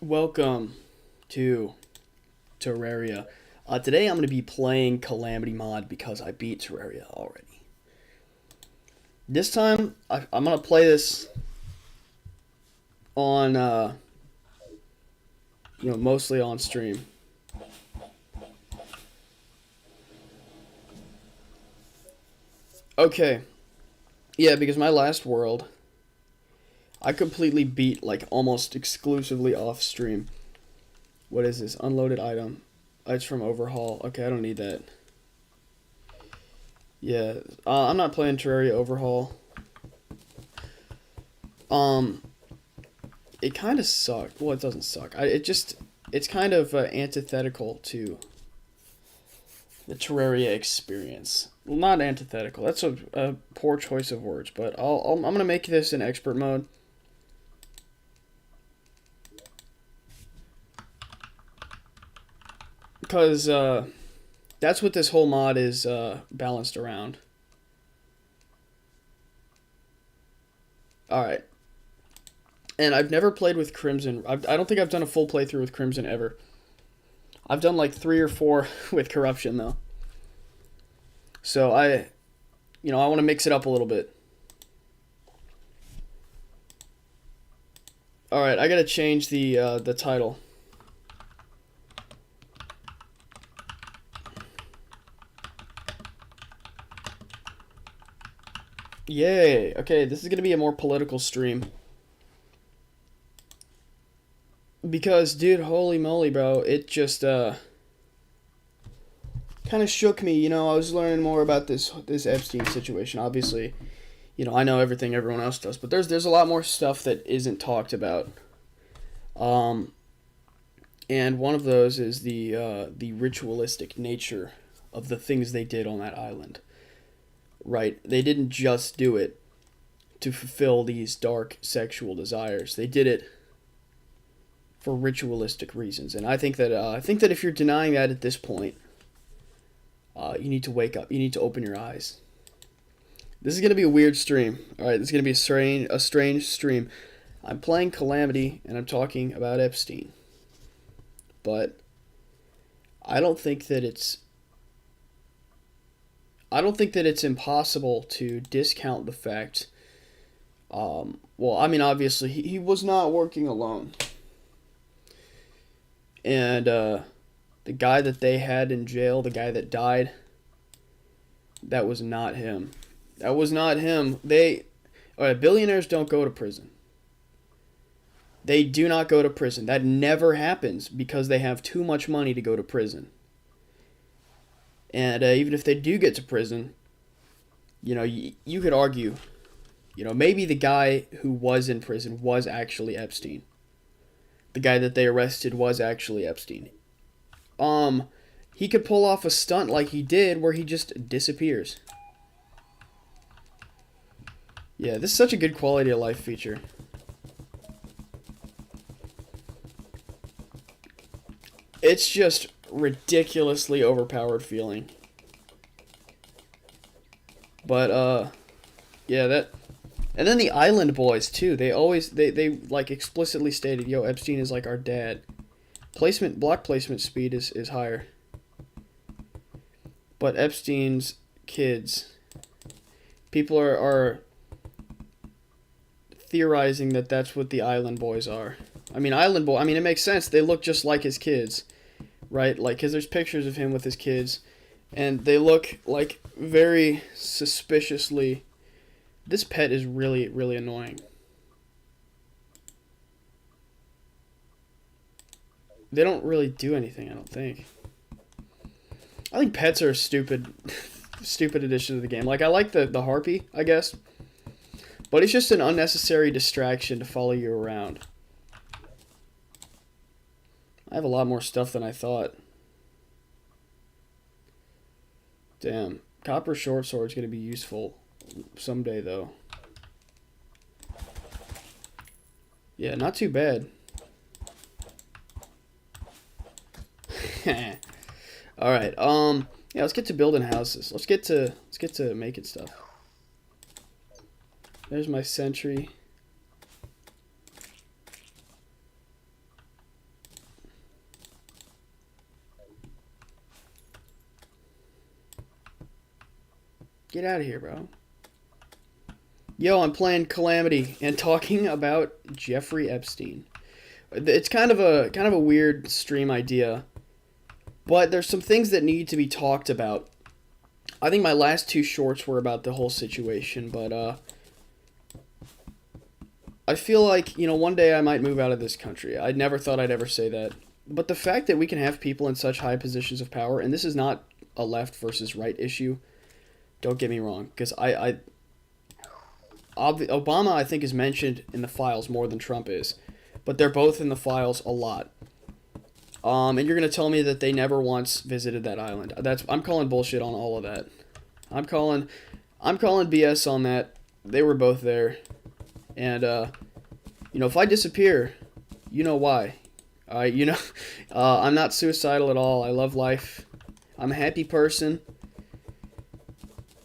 Welcome to Terraria. Today I'm going to be playing Calamity Mod because I beat Terraria already. This time I'm going to play this on, mostly on stream. Okay, yeah, because my last world, I completely beat like almost exclusively off stream. What is this? Unloaded item. It's from Overhaul. Okay, I don't need that. Yeah, I'm not playing Terraria Overhaul. It kind of sucked. Well, it doesn't suck. It's kind of antithetical to the Terraria experience. Well, not antithetical. That's a poor choice of words, but I'm gonna make this in expert mode. Because that's what this whole mod is balanced around. Alright. And I've never played with Crimson. I don't think I've done a full playthrough with Crimson ever. I've done like 3 or 4 with Corruption, though. So I want to mix it up a little bit. Alright, I gotta change the title. Yay! Okay, this is gonna be a more political stream. Because, dude, holy moly, bro, it just, kind of shook me, I was learning more about this Epstein situation. Obviously, I know everything everyone else does, but there's a lot more stuff that isn't talked about. And one of those is the ritualistic nature of the things they did on that island. Right? They didn't just do it to fulfill these dark sexual desires. They did it for ritualistic reasons, and I think that if you're denying that at this point, you need to wake up. You need to open your eyes. This is gonna be a weird stream. All right, this is gonna be a strange stream. I'm playing Calamity, and I'm talking about Epstein, but I don't think that it's impossible to discount the fact. Well, I mean, obviously, he was not working alone. And the guy that they had in jail, the guy that died, that was not him. That was not him. Billionaires don't go to prison. They do not go to prison. That never happens because they have too much money to go to prison. And even if they do get to prison, you could argue, maybe the guy who was in prison was actually Epstein. The guy that they arrested was actually Epstein. He could pull off a stunt like he did where he just disappears. Yeah, this is such a good quality of life feature. It's just ridiculously overpowered feeling. But, yeah, that... And then the Island Boys, too. They like explicitly stated, yo, Epstein is like our dad. Block placement speed is higher. But Epstein's kids, people are theorizing that that's what the Island Boys are. I mean, it makes sense. They look just like his kids, right? Like, because there's pictures of him with his kids, and they look like very suspiciously... This pet is really, really annoying. They don't really do anything, I don't think. I think pets are a stupid addition to the game. Like, I like the harpy, I guess. But it's just an unnecessary distraction to follow you around. I have a lot more stuff than I thought. Damn. Copper short sword is going to be useful someday, though. Yeah, not too bad. All right. Yeah, let's get to building houses. Let's get to making stuff. There's my sentry. Get out of here, bro. Yo, I'm playing Calamity and talking about Jeffrey Epstein. It's kind of a weird stream idea, but there's some things that need to be talked about. I think my last two shorts were about the whole situation, but I feel like, one day I might move out of this country. I never thought I'd ever say that. But the fact that we can have people in such high positions of power, and this is not a left versus right issue, don't get me wrong, because Obama, I think, is mentioned in the files more than Trump is, but they're both in the files a lot. And you're gonna tell me that they never once visited that island? I'm calling bullshit on all of that. I'm calling BS on that. They were both there, and if I disappear, you know why. I'm not suicidal at all. I love life. I'm a happy person.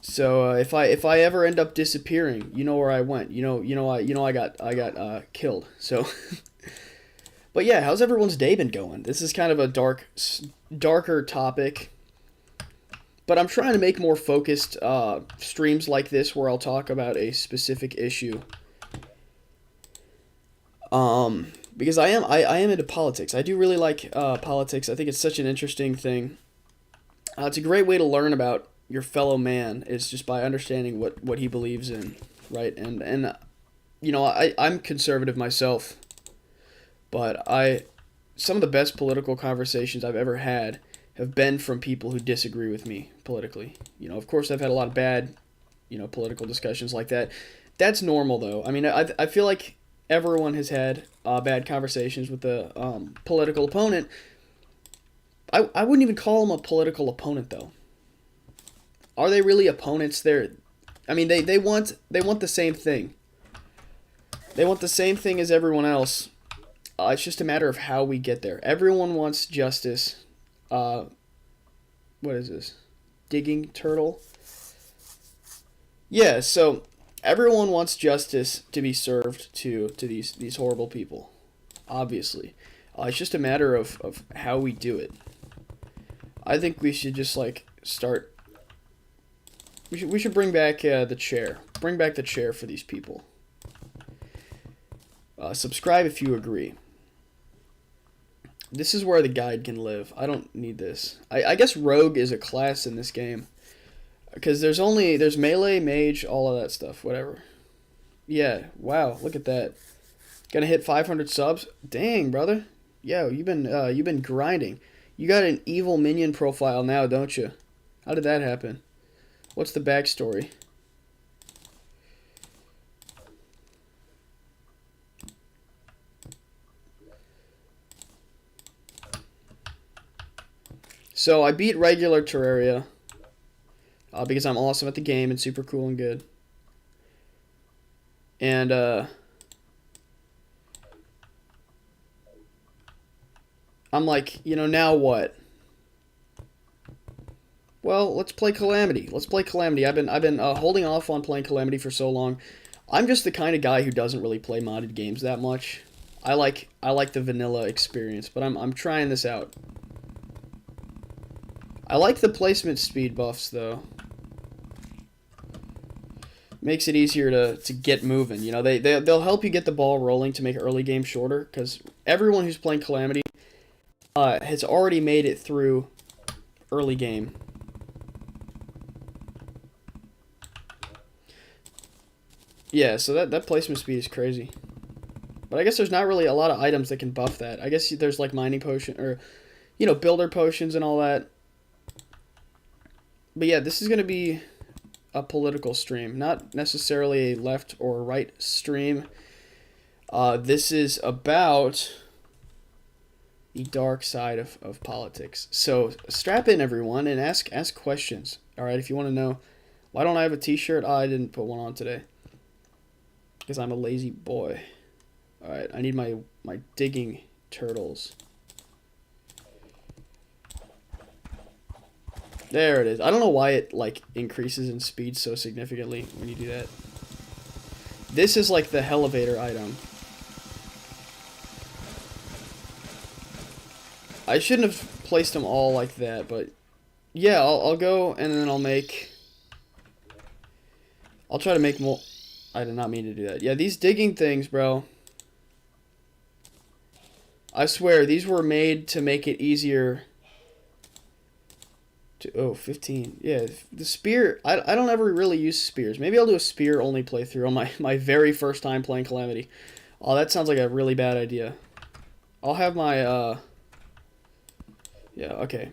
So if I ever end up disappearing, you know where I went. I got killed. So, but yeah, how's everyone's day been going? This is kind of a darker topic, but I'm trying to make more focused streams like this where I'll talk about a specific issue. Because I am into politics. I do really like politics. I think it's such an interesting thing. It's a great way to learn about your fellow man, is just by understanding what he believes in, right? And I'm conservative myself, but some of the best political conversations I've ever had have been from people who disagree with me politically. Of course I've had a lot of bad, political discussions like that. That's normal though. I mean, I feel like everyone has had bad conversations with the political opponent. I wouldn't even call them a political opponent though. Are they really opponents? I mean, they want the same thing. They want the same thing as everyone else. It's just a matter of how we get there. Everyone wants justice. What is this? Digging turtle? Yeah, so everyone wants justice to be served to these horrible people. Obviously. It's just a matter of how we do it. I think we should just start. We should bring back the chair. Bring back the chair for these people. Subscribe if you agree. This is where the guide can live. I don't need this. I guess rogue is a class in this game, because there's melee, mage, all of that stuff. Whatever. Yeah. Wow. Look at that. Gonna hit 500 subs. Dang, brother. Yo, you've been grinding. You got an evil minion profile now, don't you? How did that happen? What's the backstory? So I beat regular Terraria because I'm awesome at the game and super cool and good. And I'm like, now what? Well, let's play Calamity. Let's play Calamity. I've been holding off on playing Calamity for so long. I'm just the kind of guy who doesn't really play modded games that much. I like the vanilla experience, but I'm trying this out. I like the placement speed buffs though. Makes it easier to get moving. They'll help you get the ball rolling to make early game shorter, because everyone who's playing Calamity has already made it through early game. Yeah, so that placement speed is crazy. But I guess there's not really a lot of items that can buff that. I guess there's like mining potion, or builder potions and all that. But yeah, this is going to be a political stream, not necessarily a left or right stream. This is about the dark side of politics. So strap in, everyone, and ask questions. All right, if you want to know, why don't I have a t-shirt? I didn't put one on today because I'm a lazy boy. All right, I need my digging turtles. There it is. I don't know why it increases in speed so significantly when you do that. This is like the elevator item. I shouldn't have placed them all like that, but yeah, I'll go and then I'll make I'll try to make more. I did not mean to do that. Yeah, these digging things, bro. I swear, these were made to make it easier to... Oh, 15. Yeah, the spear... I don't ever really use spears. Maybe I'll do a spear-only playthrough on my very first time playing Calamity. Oh, that sounds like a really bad idea. I'll have my... Yeah, okay.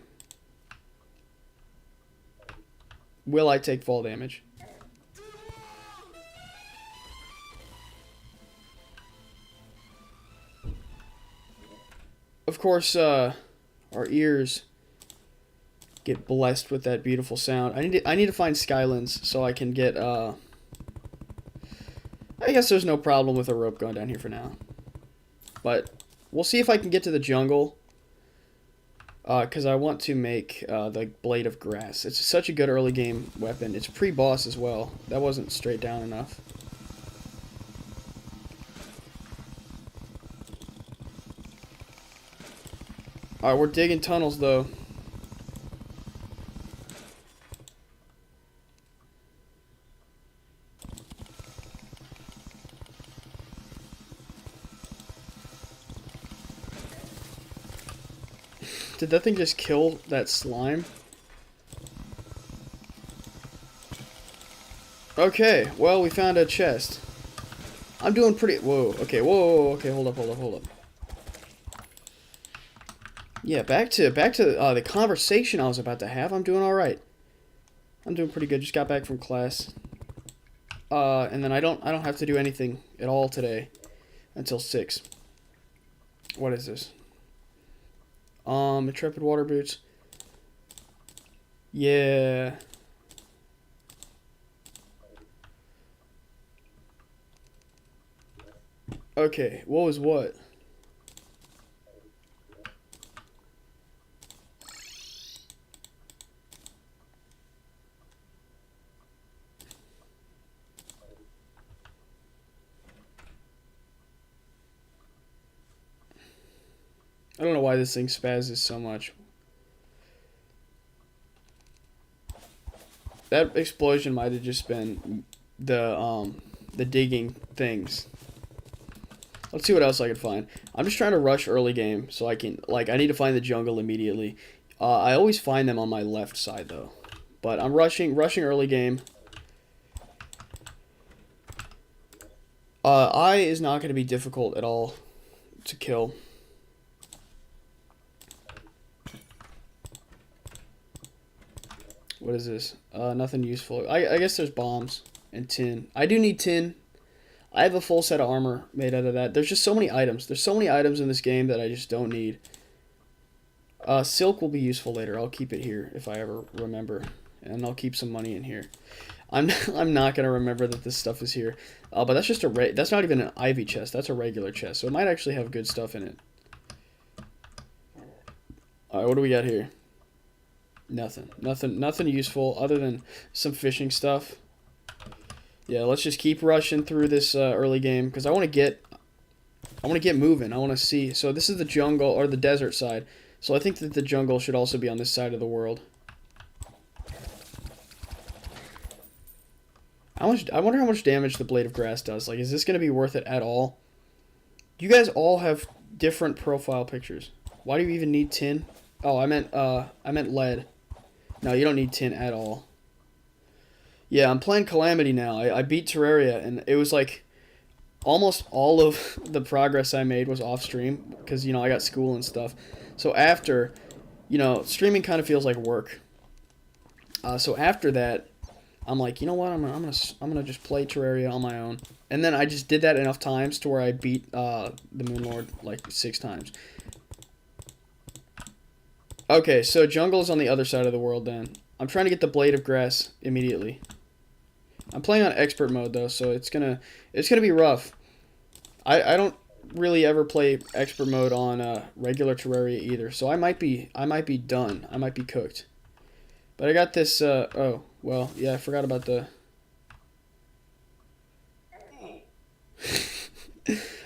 Will I take fall damage? Of course, our ears get blessed with that beautiful sound. I need to find Skylands so I can get, I guess there's no problem with a rope going down here for now. But we'll see if I can get to the jungle. Because I want to make the Blade of Grass. It's such a good early game weapon. It's pre-boss as well. That wasn't straight down enough. Alright, we're digging tunnels though. Did that thing just kill that slime? Okay, well, we found a chest. I'm doing pretty... Whoa, okay, whoa, okay, hold up. Yeah, back to the conversation I was about to have. I'm doing alright. I'm doing pretty good. Just got back from class. And then I don't have to do anything at all today until 6. What is this? Intrepid water boots. Yeah. Okay, what was what? I don't know why this thing spazzes so much. That explosion might have just been the digging things. Let's see what else I can find. I'm just trying to rush early game so I can, like, I need to find the jungle immediately. I always find them on my left side though. But I'm rushing early game. Eye is not going to be difficult at all to kill. What is this? Nothing useful. I guess there's bombs and tin. I do need tin. I have a full set of armor made out of that. There's just so many items. There's so many items in this game that I just don't need. Silk will be useful later. I'll keep it here if I ever remember. And I'll keep some money in here. I'm not going to remember that this stuff is here. But that's just that's not even an ivy chest. That's a regular chest. So it might actually have good stuff in it. Alright, what do we got here? Nothing useful other than some fishing stuff. Yeah, let's just keep rushing through this early game because I want to get moving. I want to see. So this is the jungle or the desert side. So I think that the jungle should also be on this side of the world. I wonder how much damage the Blade of Grass does. Like, is this going to be worth it at all? You guys all have different profile pictures. Why do you even need tin? Oh, I meant lead. No, you don't need tin at all. Yeah, I'm playing Calamity now. I beat Terraria, and it was like almost all of the progress I made was off stream because, you know, I got school and stuff. So after, you know, streaming kind of feels like work. So after that, I'm like, you know what? I'm gonna just play Terraria on my own. And then I just did that enough times to where I beat the Moon Lord like 6 times. Okay, so jungle is on the other side of the world then. I'm trying to get the Blade of Grass immediately. I'm playing on expert mode though, so it's gonna be rough. I don't really ever play expert mode on regular Terraria either, so I might be done. I might be cooked. But I got this. Oh well, yeah, I forgot about the.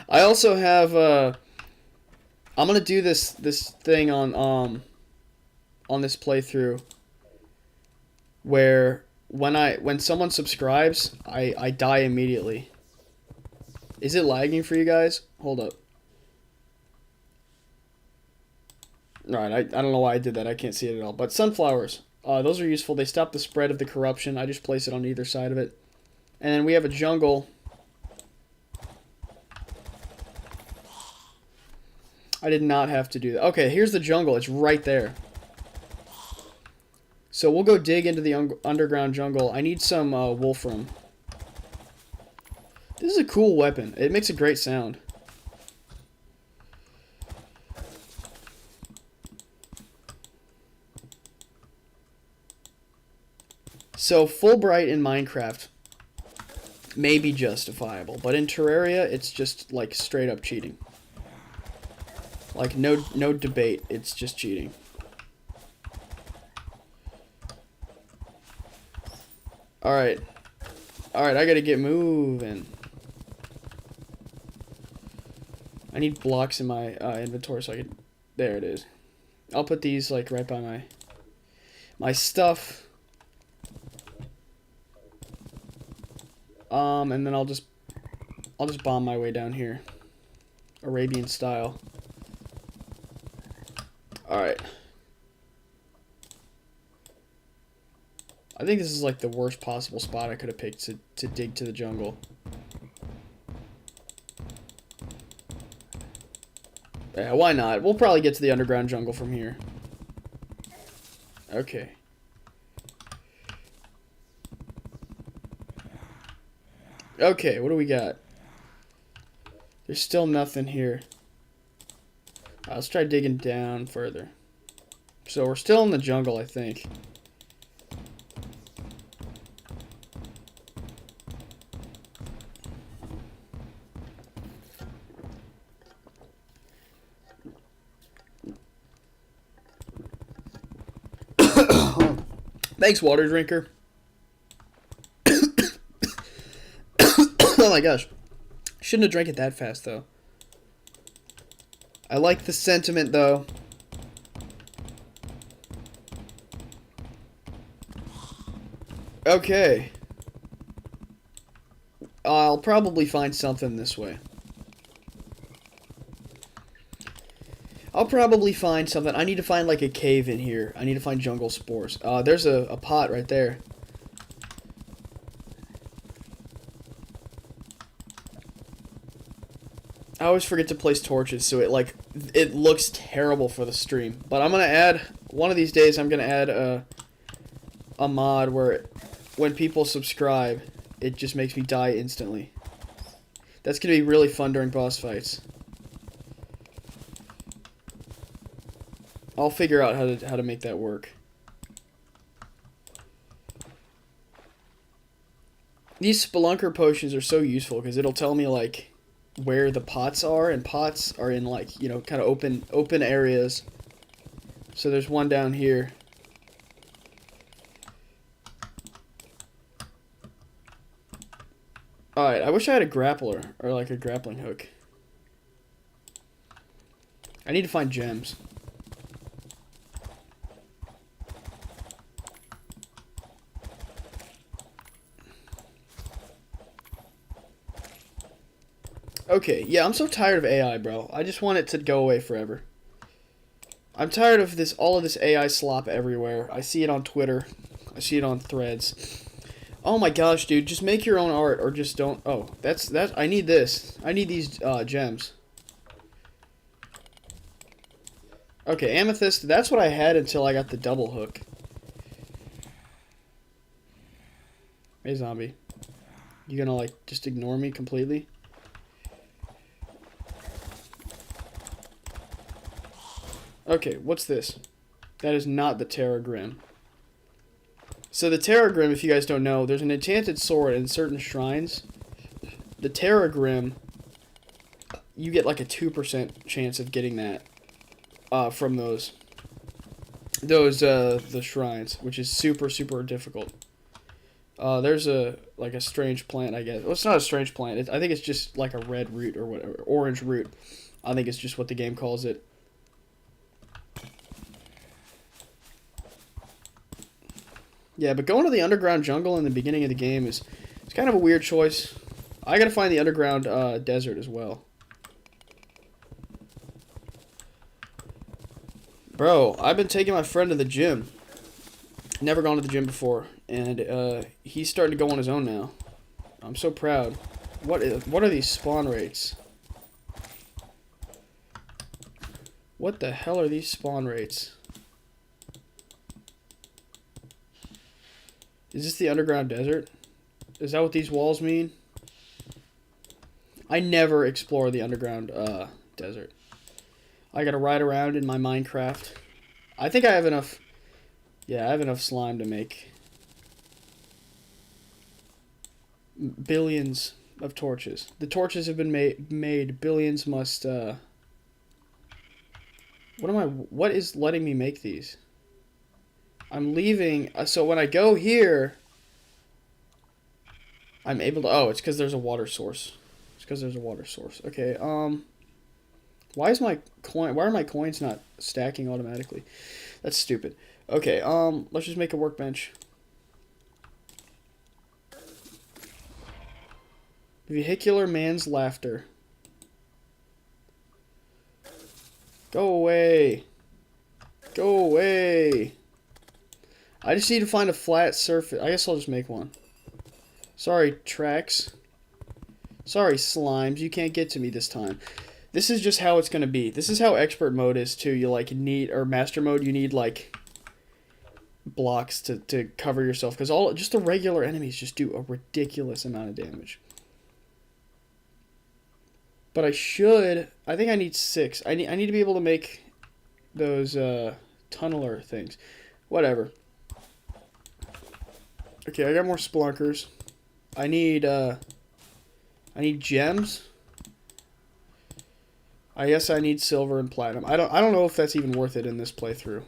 I also have. I'm gonna do this thing on this playthrough where when someone subscribes, I die immediately. Is it lagging for you guys? Hold up. Alright, I don't know why I did that. I can't see it at all. But sunflowers. Those are useful. They stop the spread of the corruption. I just place it on either side of it. And then we have a jungle. I did not have to do that. Okay, here's the jungle. It's right there. So we'll go dig into the underground jungle. I need some wolfram. This is a cool weapon. It makes a great sound. So Fulbright in Minecraft may be justifiable, but in Terraria it's just like straight up cheating. Like no debate, it's just cheating. Alright. Alright, I gotta get moving. I need blocks in my inventory so I can... There it is. I'll put these like right by my stuff. And then I'll just bomb my way down here. Arabian style. Alright. I think this is like the worst possible spot I could have picked to dig to the jungle. Yeah, why not? We'll probably get to the underground jungle from here. Okay. Okay, what do we got? There's still nothing here. Let's try digging down further. So we're still in the jungle, I think. Thanks, water drinker. Oh my gosh. Shouldn't have drank it that fast, though. I like the sentiment, though. Okay. I'll probably find something this way. I'll probably find something. I need to find, like, a cave in here. I need to find jungle spores. There's a pot right there. I always forget to place torches, so it looks terrible for the stream. But I'm gonna add, one of these days I'm gonna add a mod where when people subscribe, it just makes me die instantly. That's gonna be really fun during boss fights. I'll figure out how to make that work. These spelunker potions are so useful because it'll tell me like where the pots are, and pots are in like, you know, kind of open areas. So there's one down here. Alright, I wish I had a grappler or like a grappling hook. I need to find gems. Okay, yeah, I'm so tired of AI, bro. I just want it to go away forever. I'm tired of all of this AI slop everywhere. I see it on Twitter. I see it on Threads. Oh my gosh, dude, just make your own art or just don't. Oh, that's I need this. I need these gems. Okay, amethyst, that's what I had until I got the double hook. Hey, zombie. You gonna like just ignore me completely? Okay, what's this? That is not the Terragrim. So the Terragrim, if you guys don't know, there's an enchanted sword in certain shrines. The Terragrim, you get like a 2% chance of getting that from the shrines, which is super difficult. There's a strange plant, I guess. Well, it's not a strange plant. I think it's just like a red root or whatever, orange root. I think it's just what the game calls it. Yeah, but going to the underground jungle in the beginning of the game is it's kind of a weird choice. I gotta find the underground desert as well. Bro, I've been taking my friend to the gym. Never gone to the gym before, and he's starting to go on his own now. I'm so proud. What are these spawn rates? What the hell are these spawn rates? Is this the underground desert? Is that what these walls mean? I never explore the underground desert. I gotta ride around in my Minecraft. I think I have enough... Yeah, I have enough slime to make billions of torches. The torches have been made. Billions must... What is letting me make these? I'm leaving... So when I go here... I'm able to... Oh, it's because there's a water source. It's because there's a water source. Okay, why are my coins not stacking automatically? That's stupid. Okay, let's just make a workbench. Vehicular man's laughter. Go away. Go away. I just need to find a flat surface. I guess I'll just make one. Sorry, tracks. Sorry, slimes. You can't get to me this time. This is just how it's going to be. This is how expert mode is, too. You, like, need... Or master mode, you need, like... blocks to cover yourself. Because just the regular enemies just do a ridiculous amount of damage. But I think I need 6. I need to be able to make those tunneler things. Whatever. Okay, I got more splunkers. I need gems. I guess I need silver and platinum. I don't know if that's even worth it in this playthrough.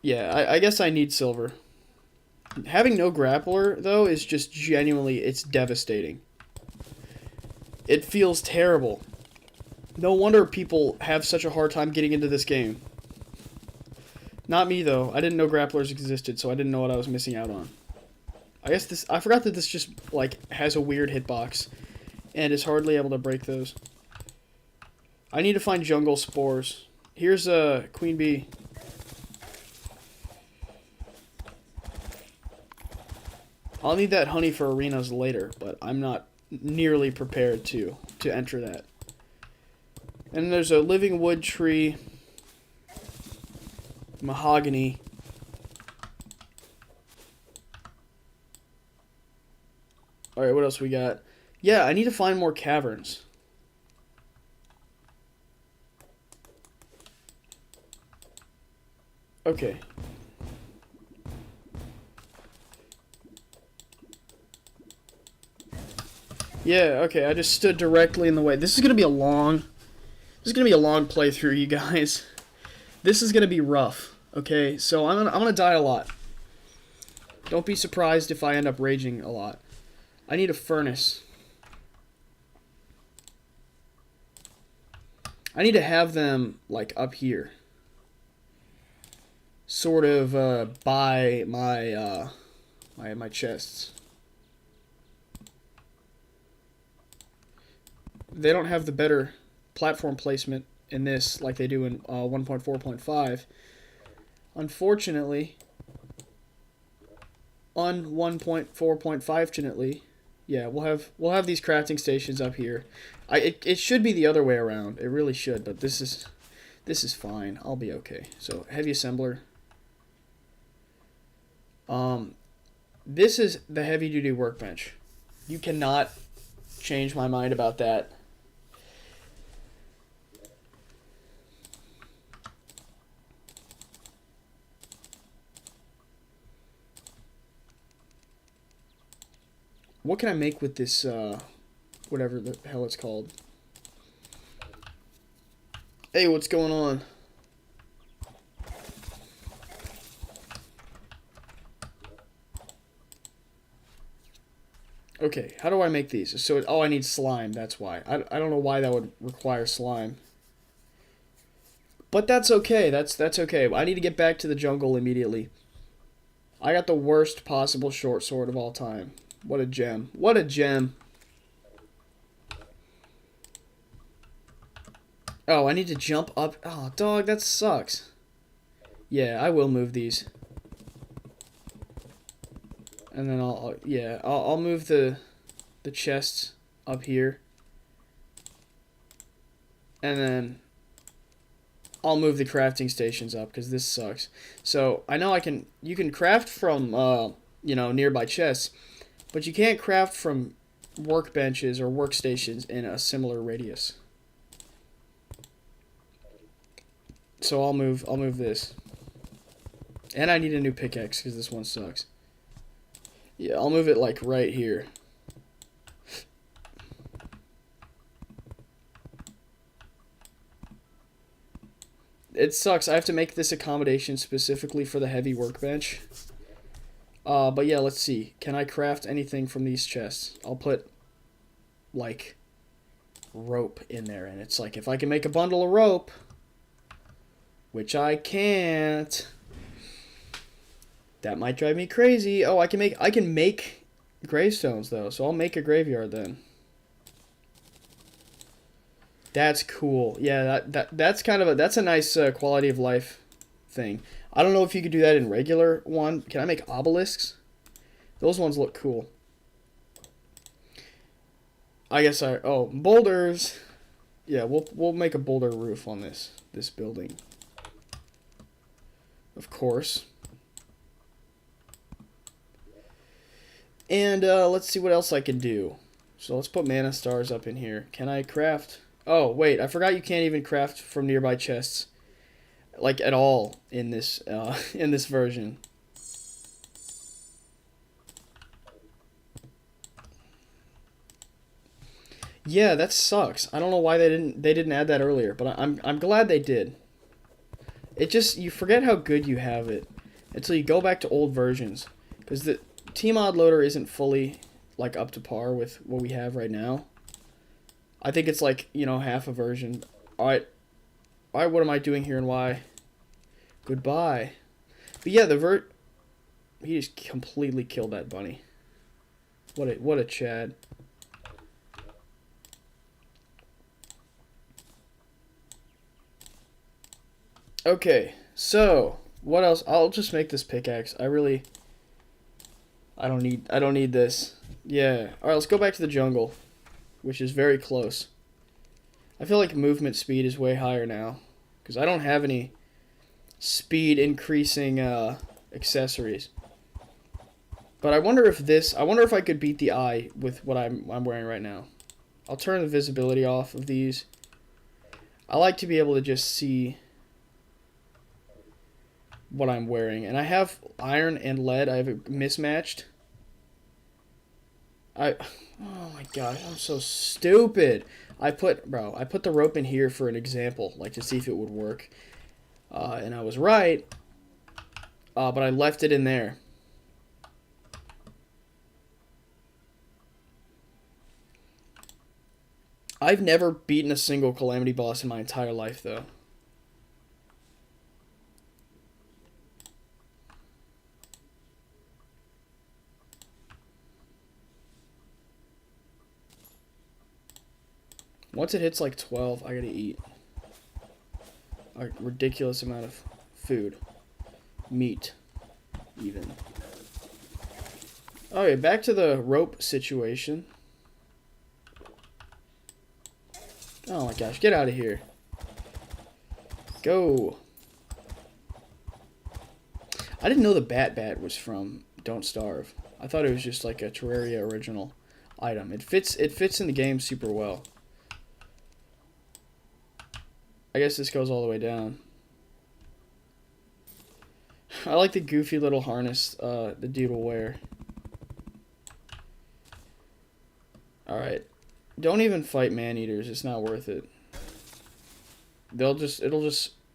Yeah, I guess I need silver. Having no grappler, though, is just genuinely, it's devastating. It feels terrible. No wonder people have such a hard time getting into this game. Not me, though. I didn't know grapplers existed, so I didn't know what I was missing out on. I forgot that this just, like, has a weird hitbox, and is hardly able to break those. I need to find jungle spores. Here's a queen bee. I'll need that honey for arenas later, but I'm not nearly prepared to enter that. And there's a living wood tree, mahogany. Alright, what else we got? Yeah, I need to find more caverns. Okay. Yeah, okay, I just stood directly in the way. This is gonna be a long playthrough, you guys. This is gonna be rough, okay? So I'm gonna die a lot. Don't be surprised if I end up raging a lot. I need a furnace. I need to have them, like, up here. Sort of, by my, my chests. They don't have the better platform placement in this like they do in 1.4.5. Unfortunately, on 1.4.5, yeah, we'll have these crafting stations up here. It should be the other way around. It really should, but this is fine. I'll be okay. So heavy assembler. This is the heavy duty workbench. You cannot change my mind about that. What can I make with this, whatever the hell it's called? Hey, what's going on? Okay, how do I make these? So, oh, I need slime, that's why. I don't know why that would require slime. But that's okay. That's okay. I need to get back to the jungle immediately. I got the worst possible short sword of all time. What a gem. What a gem. Oh, I need to jump up. Oh, dog, that sucks. Yeah, I will move these. And then I'll move the chests up here. And then I'll move the crafting stations up because this sucks. So I know you can craft from nearby chests, but you can't craft from workbenches or workstations in a similar radius. So I'll move this. And I need a new pickaxe because this one sucks. Yeah, I'll move it like right here. It sucks. I have to make this accommodation specifically for the heavy workbench. But yeah, let's see. Can I craft anything from these chests? I'll put, like, rope in there. And it's like, if I can make a bundle of rope, which I can't, that might drive me crazy. Oh, I can make gravestones, though. So I'll make a graveyard then. That's cool. Yeah, that's kind of that's a nice quality of life thing. I don't know if you could do that in regular one. Can I make obelisks? Those ones look cool. I guess boulders. Yeah, we'll make a boulder roof on this building. Of course. And let's see what else I can do. So let's put mana stars up in here. Can I craft? Oh, wait, I forgot you can't even craft from nearby chests, like, at all in this version. Yeah, that sucks. I don't know why they didn't add that earlier, but I'm glad they did. It just, you forget how good you have it until you go back to old versions, because the Tmod loader isn't fully, like, up to par with what we have right now. I think it's like, half a version. Alright, what am I doing here and why? Goodbye. But yeah, he just completely killed that bunny. What a Chad. Okay, so what else? I'll just make this pickaxe. I don't need this. Yeah. Alright, let's go back to the jungle, which is very close. I feel like movement speed is way higher now, because I don't have any speed increasing accessories. But I wonder if I could beat the eye with what I'm wearing right now. I'll turn the visibility off of these. I like to be able to just see what I'm wearing. And I have iron and lead. I have it mismatched. Oh my gosh, I'm so stupid. I put the rope in here for an example, like to see if it would work. And I was right. But I left it in there. I've never beaten a single Calamity boss in my entire life, though. Once it hits like 12, I gotta eat a ridiculous amount of food. Meat, even. Okay, back to the rope situation. Oh my gosh, get out of here. Go. I didn't know the Bat was from Don't Starve. I thought it was just like a Terraria original item. It fits in the game super well. I guess this goes all the way down. I like the goofy little harness the dude will wear. Alright. Don't even fight man-eaters. It's not worth it.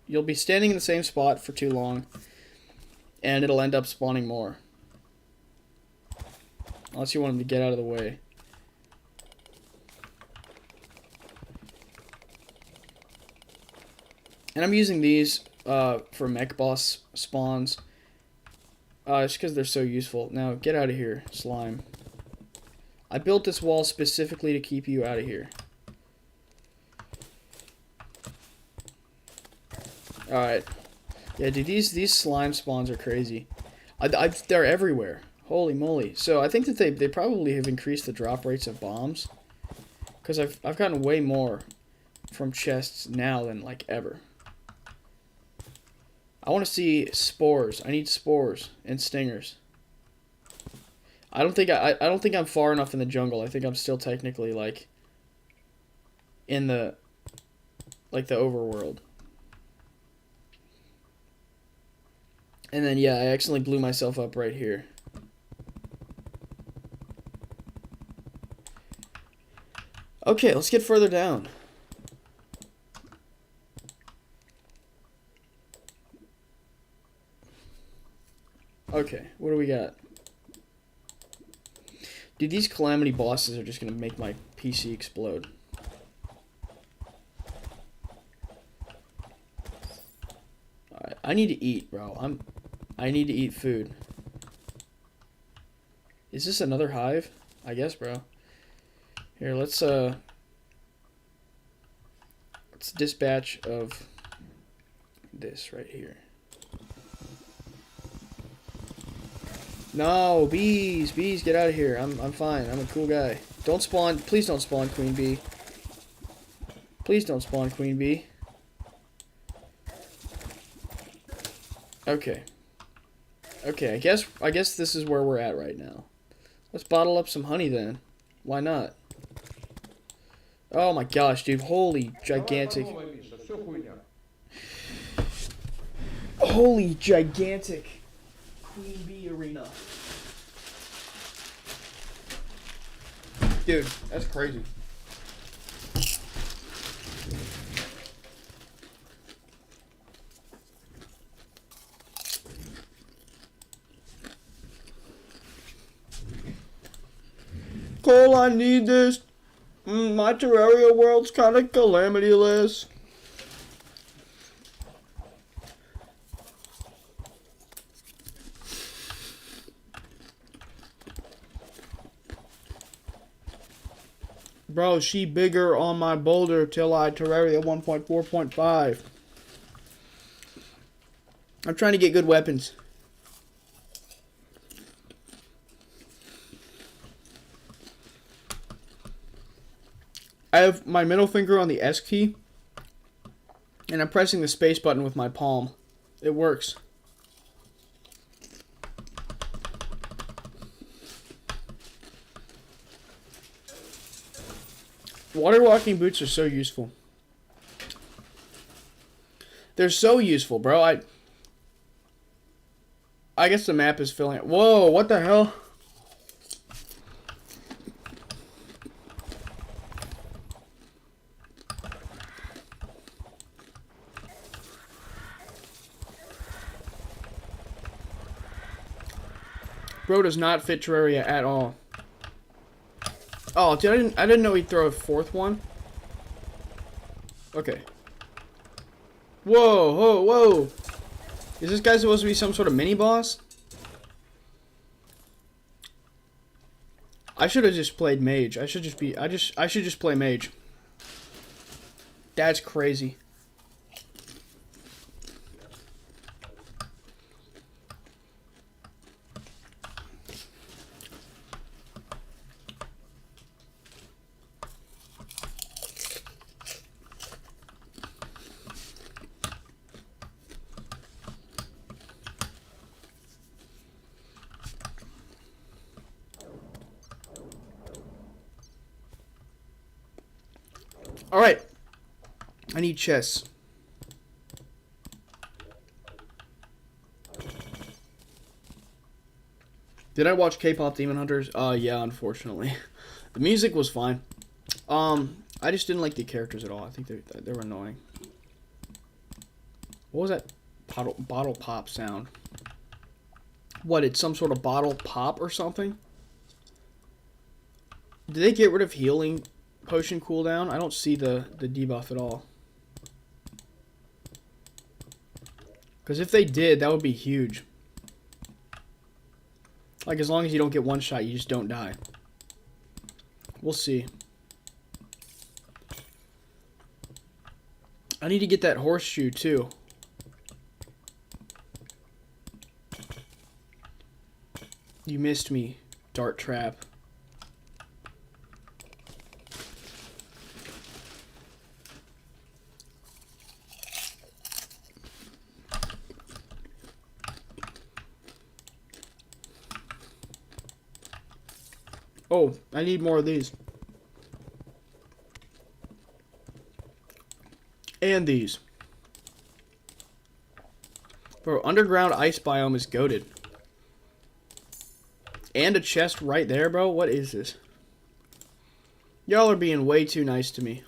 You'll be standing in the same spot for too long, and it'll end up spawning more. Unless you want them to get out of the way. And I'm using these for mech boss spawns. Just because they're so useful. Now, get out of here, slime. I built this wall specifically to keep you out of here. Alright. Yeah, dude, these slime spawns are crazy. They're everywhere. Holy moly. So I think that they probably have increased the drop rates of bombs. Because I've gotten way more from chests now than, like, ever. I want to see spores. I need spores and stingers. I don't think I'm far enough in the jungle. I think I'm still technically, like, in the, like, the overworld. And then, yeah, I accidentally blew myself up right here. Okay, let's get further down. Okay, what do we got? Dude, these calamity bosses are just gonna make my PC explode. Alright, I need to eat, bro. I need to eat food. Is this another hive? I guess, bro. Here, let's dispatch of this right here. No, bees, get out of here. I'm fine. I'm a cool guy. Don't spawn. Please don't spawn, queen bee. Please don't spawn, queen bee. Okay. Okay, I guess this is where we're at right now. Let's bottle up some honey then. Why not? Oh my gosh, dude. Holy gigantic. Holy gigantic queen bee arena. Dude, that's crazy. Cole, I need this. My Terraria world's kind of calamity-less. Bro, she bigger on my boulder till I Terraria 1.4.5. I'm trying to get good weapons. I have my middle finger on the S key, and I'm pressing the space button with my palm. It works. Water walking boots are so useful. They're so useful, bro. I guess the map is filling it. Whoa, what the hell? Bro does not fit Terraria at all. Oh, dude, I didn't know he'd throw a fourth one. Okay. Whoa, whoa, whoa. Is this guy supposed to be some sort of mini boss? I should have just played mage. I should just play mage. That's crazy. Alright. I need chests. Did I watch K-pop Demon Hunters? Yeah, unfortunately. The music was fine. I just didn't like the characters at all. I think they were annoying. What was that bottle pop sound? What, it's some sort of bottle pop or something? Did they get rid of healing potion cooldown? I don't see the debuff at all. Because if they did, that would be huge. Like, as long as you don't get one shot, you just don't die. We'll see. I need to get that horseshoe, too. You missed me, dart trap. Oh, I need more of these. And these. Bro, underground ice biome is goated. And a chest right there, bro? What is this? Y'all are being way too nice to me.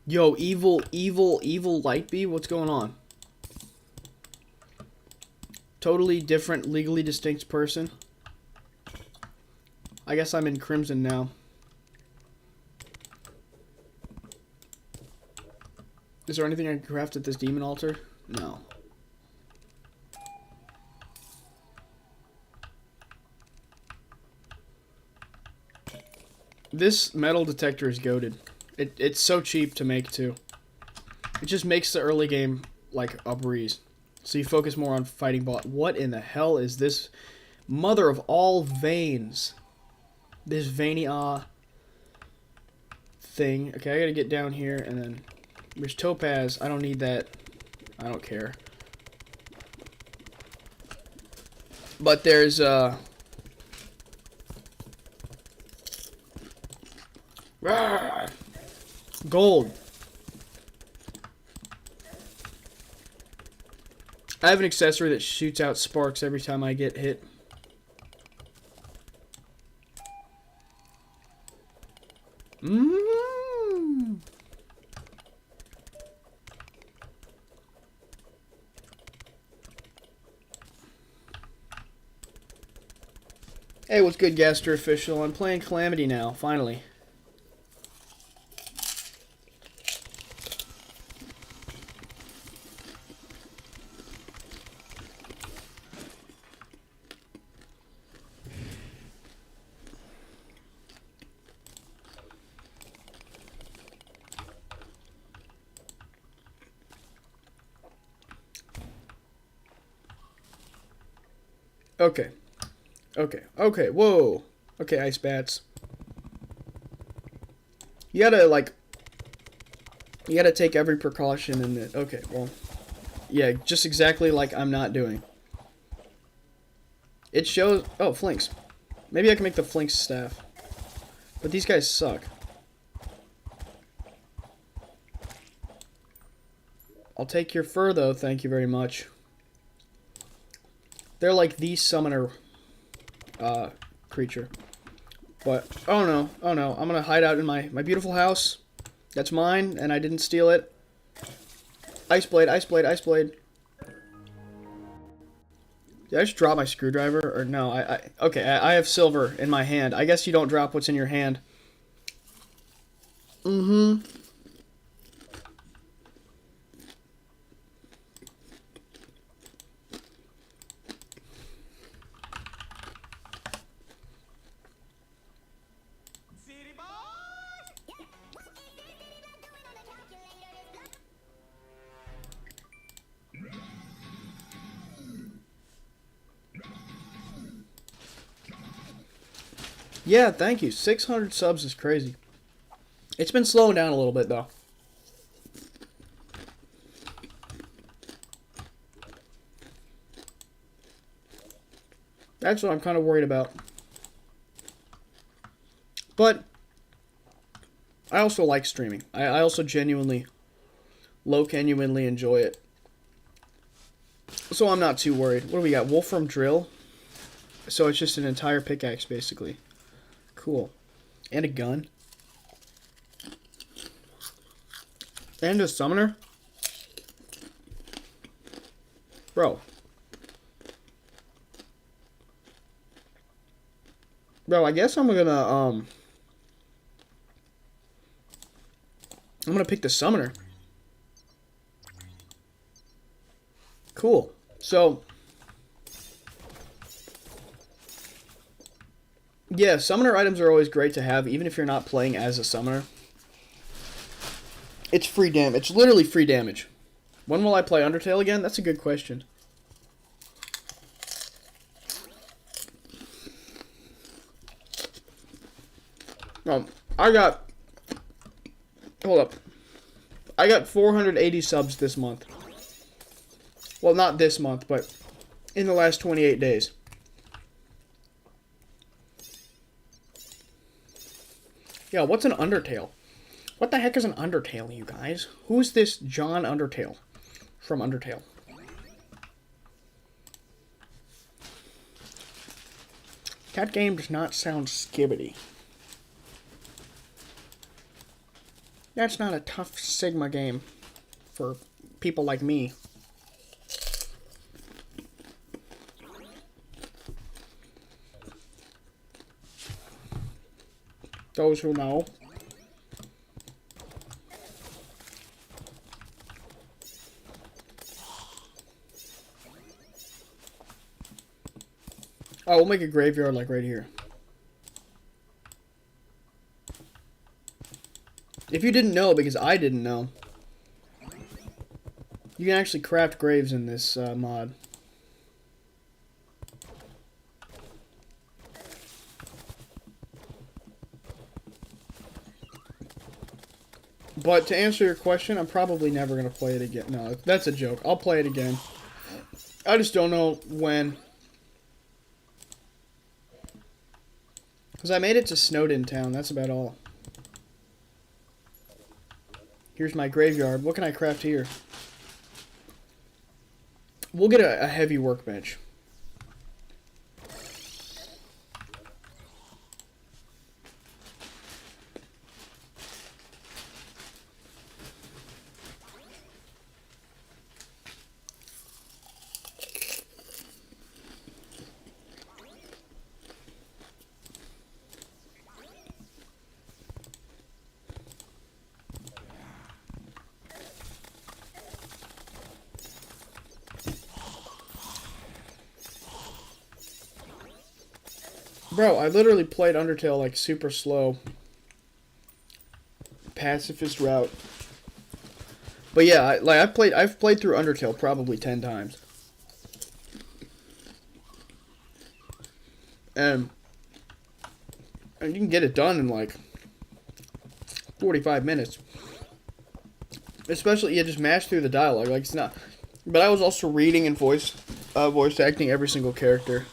Yo, evil light bee? What's going on? Totally different, legally distinct person. I guess I'm in crimson now. Is there anything I can craft at this demon altar? No. This metal detector is goated. It's so cheap to make, too. It just makes the early game, like, a breeze. So you focus more on fighting boss. What in the hell is this? Mother of all veins. This veiny thing. Okay, I gotta get down here, and then... There's topaz. I don't need that. I don't care. But there's, gold. I have an accessory that shoots out sparks every time I get hit. Hey, what's good, Gaster Official? I'm playing Calamity now, finally. Okay. Okay, whoa. Okay, ice bats. You gotta, like... You gotta take every precaution in it. Okay, well... Yeah, just exactly like I'm not doing. It shows... Oh, flinks. Maybe I can make the flinks staff. But these guys suck. I'll take your fur, though. Thank you very much. They're like the summoner... creature. But, oh no, I'm gonna hide out in my beautiful house. That's mine, and I didn't steal it. Ice blade. Did I just drop my screwdriver? Or no, okay, I have silver in my hand. I guess you don't drop what's in your hand. Yeah, thank you. 600 subs is crazy. It's been slowing down a little bit, though. That's what I'm kind of worried about. But I also like streaming. I also genuinely enjoy it. So I'm not too worried. What do we got? Wolfram drill. So it's just an entire pickaxe, basically. Cool. And a gun. And a summoner. Bro. Bro, I guess I'm gonna, I'm going to pick the Summoner. Cool. So, yeah, Summoner items are always great to have, even if you're not playing as a Summoner. It's free damage. It's literally free damage. When will I play Undertale again? That's a good question. I got... Hold up. I got 480 subs this month. Well, not this month, but in the last 28 days. Yeah, what's an Undertale? What the heck is an Undertale, you guys? Who's this John Undertale from Undertale? That game does not sound skibbity. That's not a tough Sigma game for people like me. Those who know. Oh, we'll make a graveyard like right here. If you didn't know, because I didn't know, you can actually craft graves in this mod. But to answer your question, I'm probably never going to play it again. No, that's a joke. I'll play it again. I just don't know when. Because I made it to Snowdin Town. That's about all. Here's my graveyard. What can I craft here? We'll get a heavy workbench. Bro, I literally played Undertale like super slow. Pacifist route. But yeah, I've played through Undertale probably 10 times. And you can get it done in like 45 minutes. Especially, you just mash through the dialogue. Like, it's not... But I was also reading and voice acting every single character.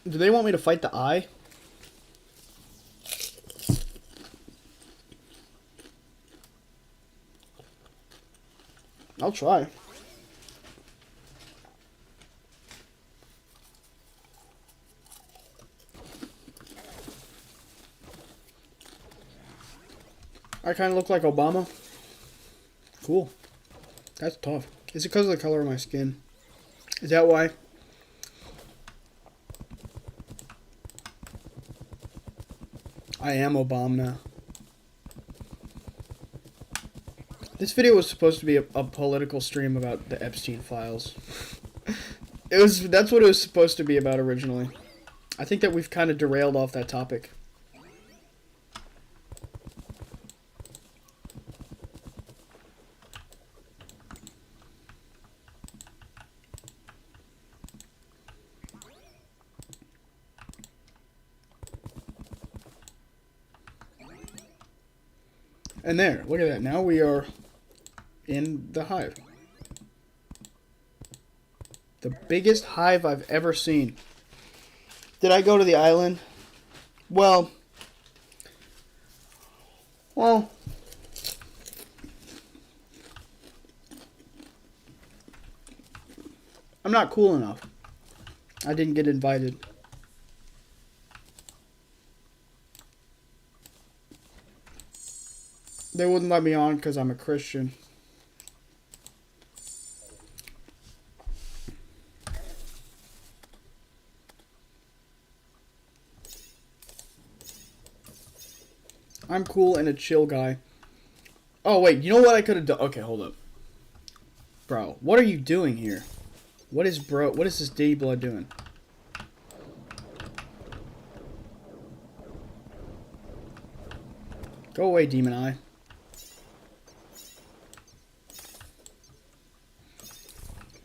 Do they want me to fight the eye? I'll try. I kind of look like Obama. Cool. That's tough. Is it because of the color of my skin? Is that why? I am Obama now. This video was supposed to be a political stream about the Epstein files. That's what it was supposed to be about originally. I think that we've kind of derailed off that topic. And there, look at that. Now we are in the hive. The biggest hive I've ever seen. Did I go to the island? Well, I'm not cool enough. I didn't get invited. They wouldn't let me on because I'm a Christian. I'm cool and a chill guy. Oh, wait. You know what I could have done? Okay, hold up. Bro, what are you doing here? What is this Diddy Blood doing? Go away, Demon Eye.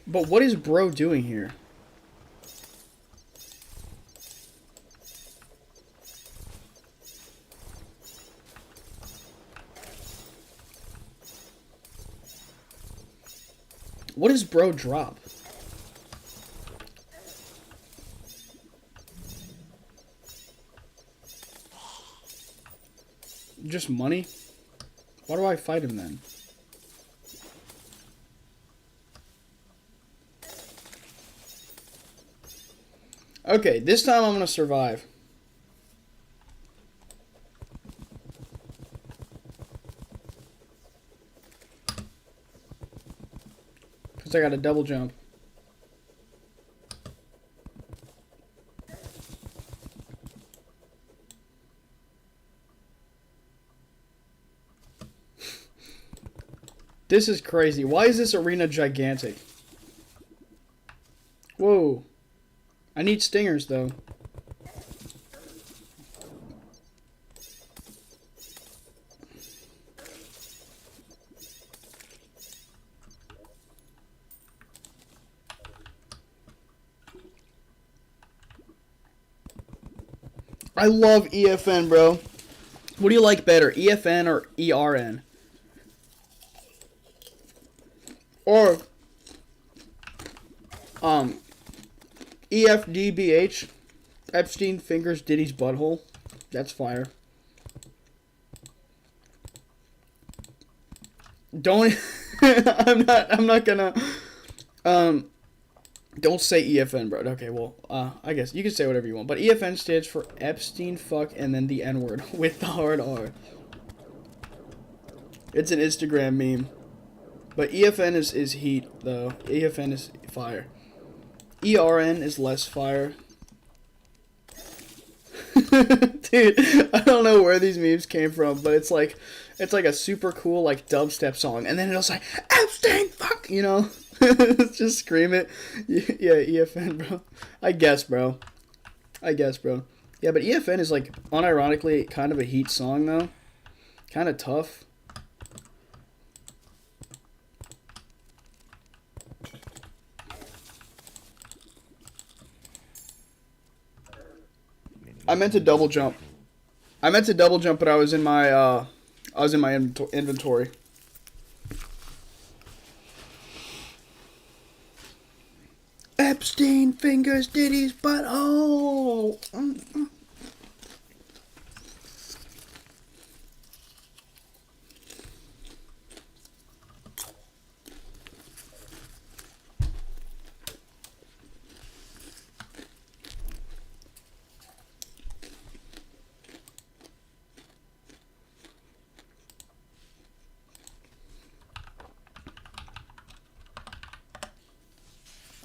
But what is bro doing here? What does bro drop? Just money? Why do I fight him then? Okay, this time I'm gonna survive. Because I got a double jump. This is crazy. Why is this arena gigantic? Whoa. I need stingers, though. I love EFN, bro. What do you like better, EFN or ERN? Or EFDBH, Epstein fingers Diddy's butthole. That's fire. Don't I'm not gonna don't say EFN, bro. Okay, well, I guess you can say whatever you want. But EFN stands for Epstein fuck and then the N-word with the hard R. It's an Instagram meme. But EFN is heat, though. EFN is fire. ERN is less fire. Dude, I don't know where these memes came from, but it's like a super cool like dubstep song, and then it was like Epstein fuck, you know. Just scream it. Yeah, EFN, bro. I guess, bro. Yeah, but EFN is like unironically kind of a heat song though. Kind of tough. I meant to double jump. But I was in my inventory. Epstein fingers Diddy's butthole.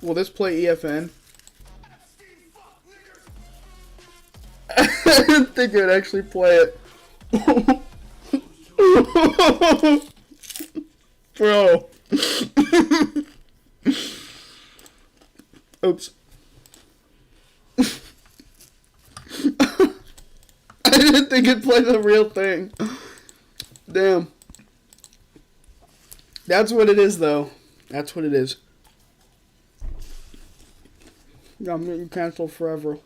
Will this play EFN? I didn't think it would actually play it. Bro. Oops. I didn't think it'd play the real thing. Damn. That's what it is, though. That's what it is. I'm getting canceled forever.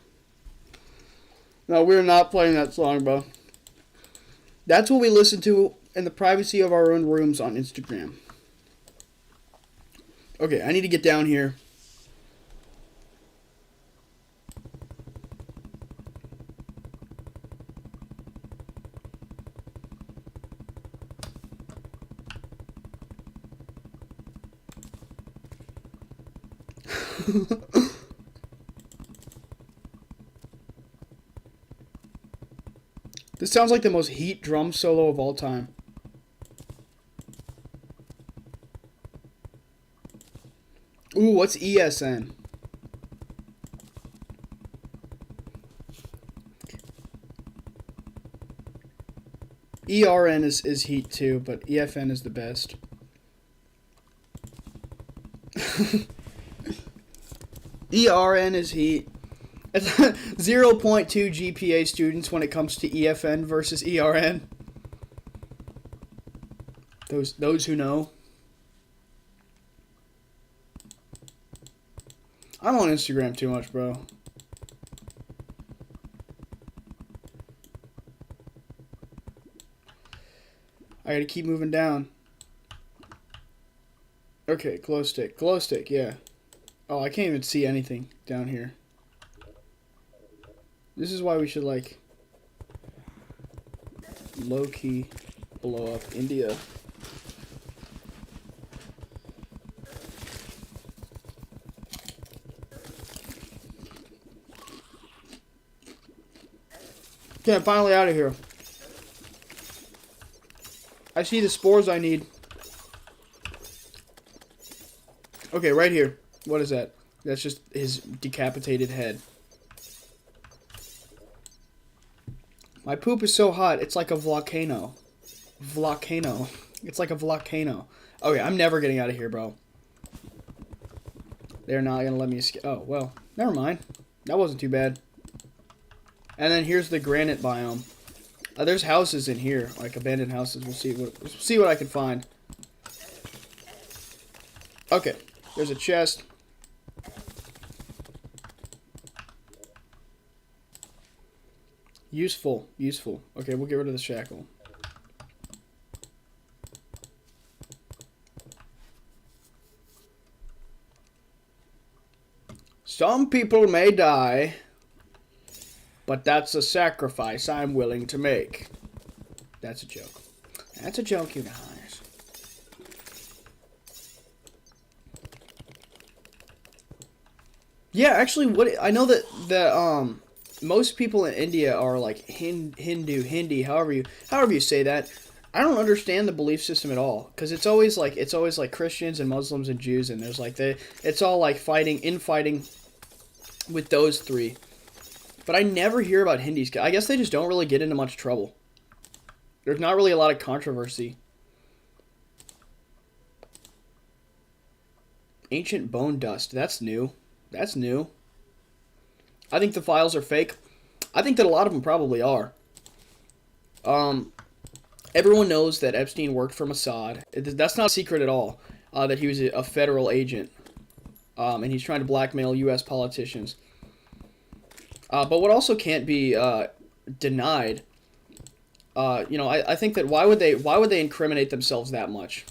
No, we're not playing that song, bro. That's what we listen to in the privacy of our own rooms on Instagram. Okay, I need to get down here. This sounds like the most heat drum solo of all time. Ooh, what's ESN? ERN is heat too, but EFN is the best. ERN is heat. 0.2 GPA students when it comes to EFN versus ERN. Those who know. I'm on Instagram too much, bro. I gotta keep moving down. Okay, glow stick. Glow stick, yeah. Oh, I can't even see anything down here. This is why we should, like, low-key blow up India. Okay, I'm finally out of here. I see the spores I need. Okay, right here. What is that? That's just his decapitated head. My poop is so hot, it's like a volcano. Volcano. It's like a volcano. Okay, I'm never getting out of here, bro. They're not gonna let me escape. Oh, well, never mind. That wasn't too bad. And then here's the granite biome. There's houses in here, like abandoned houses. We'll see what I can find. Okay, there's a chest. Useful, useful. Okay, we'll get rid of the shackle. Some people may die, but that's a sacrifice I'm willing to make. That's a joke. That's a joke, you guys. Yeah, actually, what I know that most people in India are like Hindi, however you say that. I don't understand the belief system at all, because it's always like Christians and Muslims and Jews, and there's like it's all like infighting with those three. But I never hear about Hindis. I guess they just don't really get into much trouble. There's not really a lot of controversy. Ancient bone dust. That's new. That's new. I think the files are fake. I think that a lot of them probably are. Everyone knows that Epstein worked for Mossad. That's not a secret at all. That he was a federal agent. And he's trying to blackmail U.S. politicians. But what also can't be denied, I think that why would they incriminate themselves that much?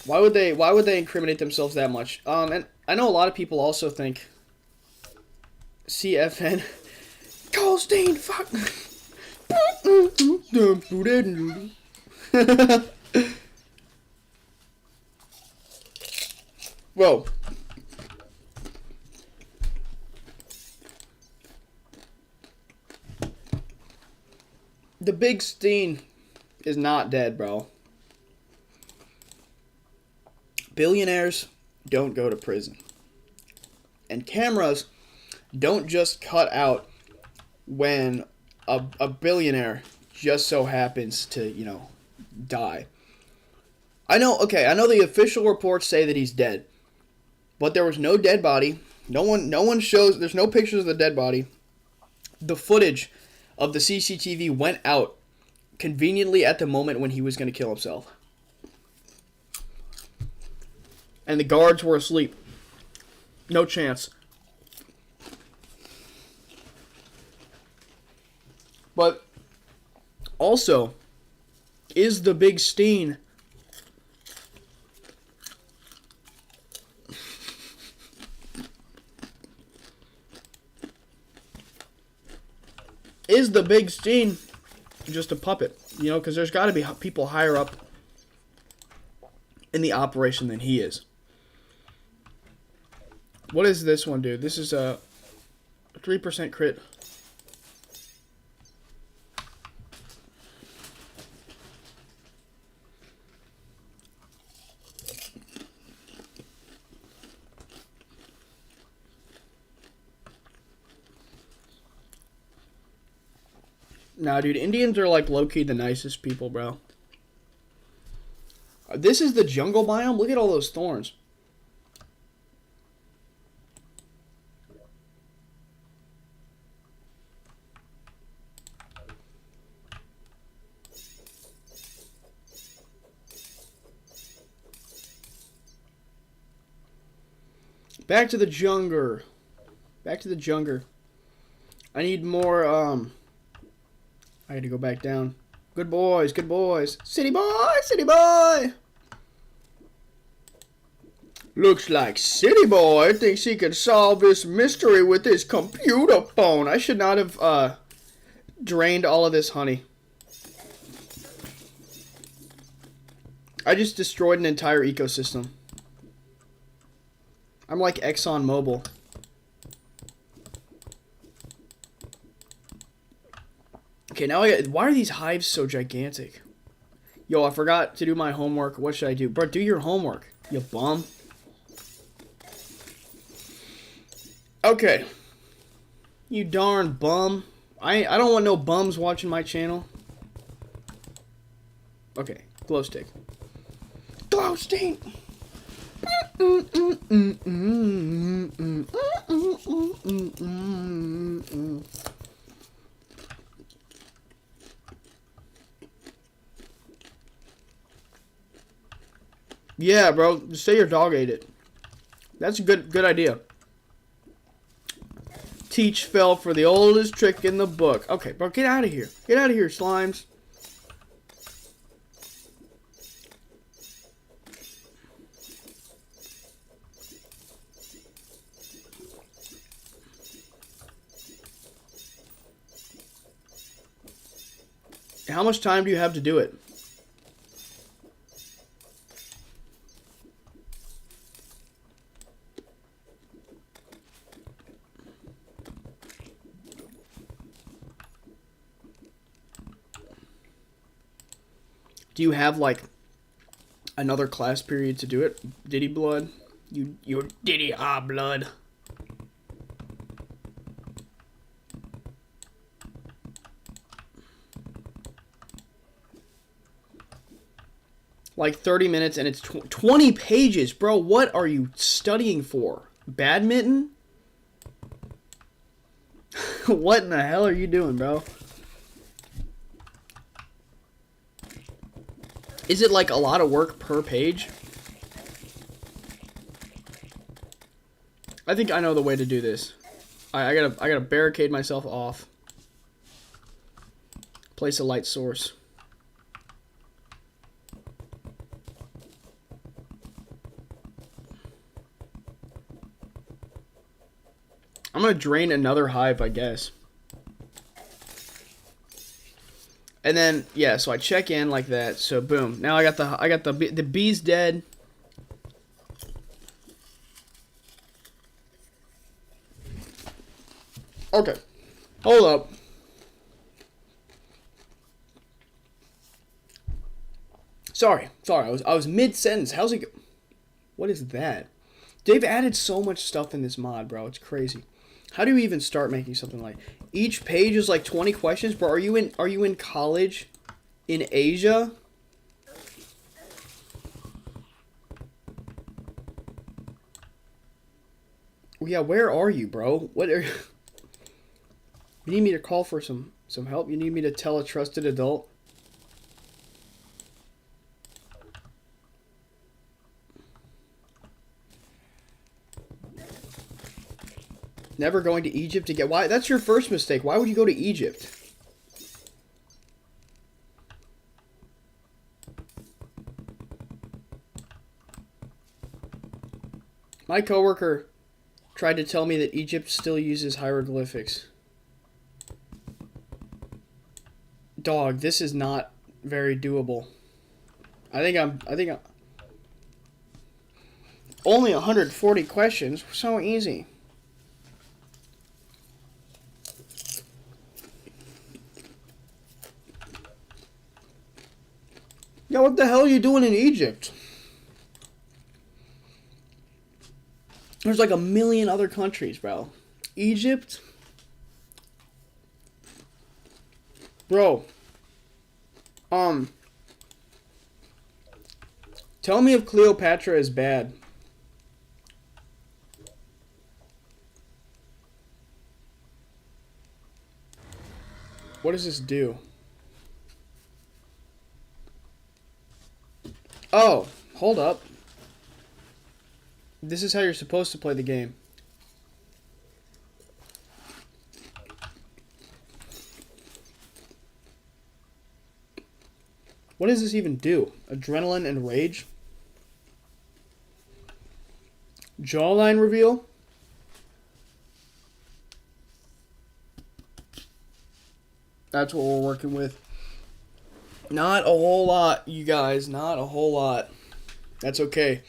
Why would they incriminate themselves that much? And I know a lot of people also think CFN Goldstein fuck. Whoa. The big Steen is not dead, bro. Billionaires don't go to prison. And cameras don't just cut out when a billionaire just so happens to, die. I know the official reports say that he's dead. But there was no dead body. No one shows, there's no pictures of the dead body. The footage of the CCTV went out conveniently at the moment when he was going to kill himself. And the guards were asleep. No chance. But also, is the big Steen just a puppet? Because there's got to be people higher up in the operation than he is. What is this one, dude? This is a 3% crit. Nah, dude, Indians are like low-key the nicest people, bro. This is the jungle biome. Look at all those thorns. Back to the jungle. Back to the jungle. I need more, I had to go back down. Good boys, good boys. City boy, city boy. Looks like City Boy thinks he can solve this mystery with his computer phone. I should not have, drained all of this honey. I just destroyed an entire ecosystem. I'm like Exxon Mobil. Okay, now why are these hives so gigantic? Yo, I forgot to do my homework. What should I do? Bro, do your homework, you bum. Okay. You darn bum. I don't want no bums watching my channel. Okay, glow stick. Glow stick! Yeah, bro. Just say your dog ate it. That's a good idea. Teach fell for the oldest trick in the book. Okay, bro, get out of here. Get out of here, slimes. How much time do you have to do it? Do you have, like, another class period to do it? Diddy blood? You Diddy blood. Like 30 minutes and it's 20 pages. Bro, what are you studying for? Badminton? What in the hell are you doing, bro? Is it like a lot of work per page? I think I know the way to do this. I gotta barricade myself off. Place a light source. I'm gonna drain another hive, I guess. And then yeah, so I check in like that. So boom. Now I got the bees dead. Okay. Hold up. Sorry. I was mid-sentence. How's it go? What is that? They've added so much stuff in this mod, bro. It's crazy. How do you even start making something like each page is like 20 questions, bro? Are you in college in Asia? Well, yeah, where are you, bro? What are you need me to call for some help? You need me to tell a trusted adult? Never going to Egypt to get... Why? That's your first mistake. Why would you go to Egypt? My coworker tried to tell me that Egypt still uses hieroglyphics. Dog, this is not very doable. I think I'm Only 140 questions. So easy. Yeah, what the hell are you doing in Egypt? There's like a million other countries, bro. Egypt? Bro. Tell me if Cleopatra is bad. What does this do? Oh, hold up. This is how you're supposed to play the game. What does this even do? Adrenaline and rage? Jawline reveal? That's what we're working with. Not a whole lot, you guys. Not a whole lot. That's okay.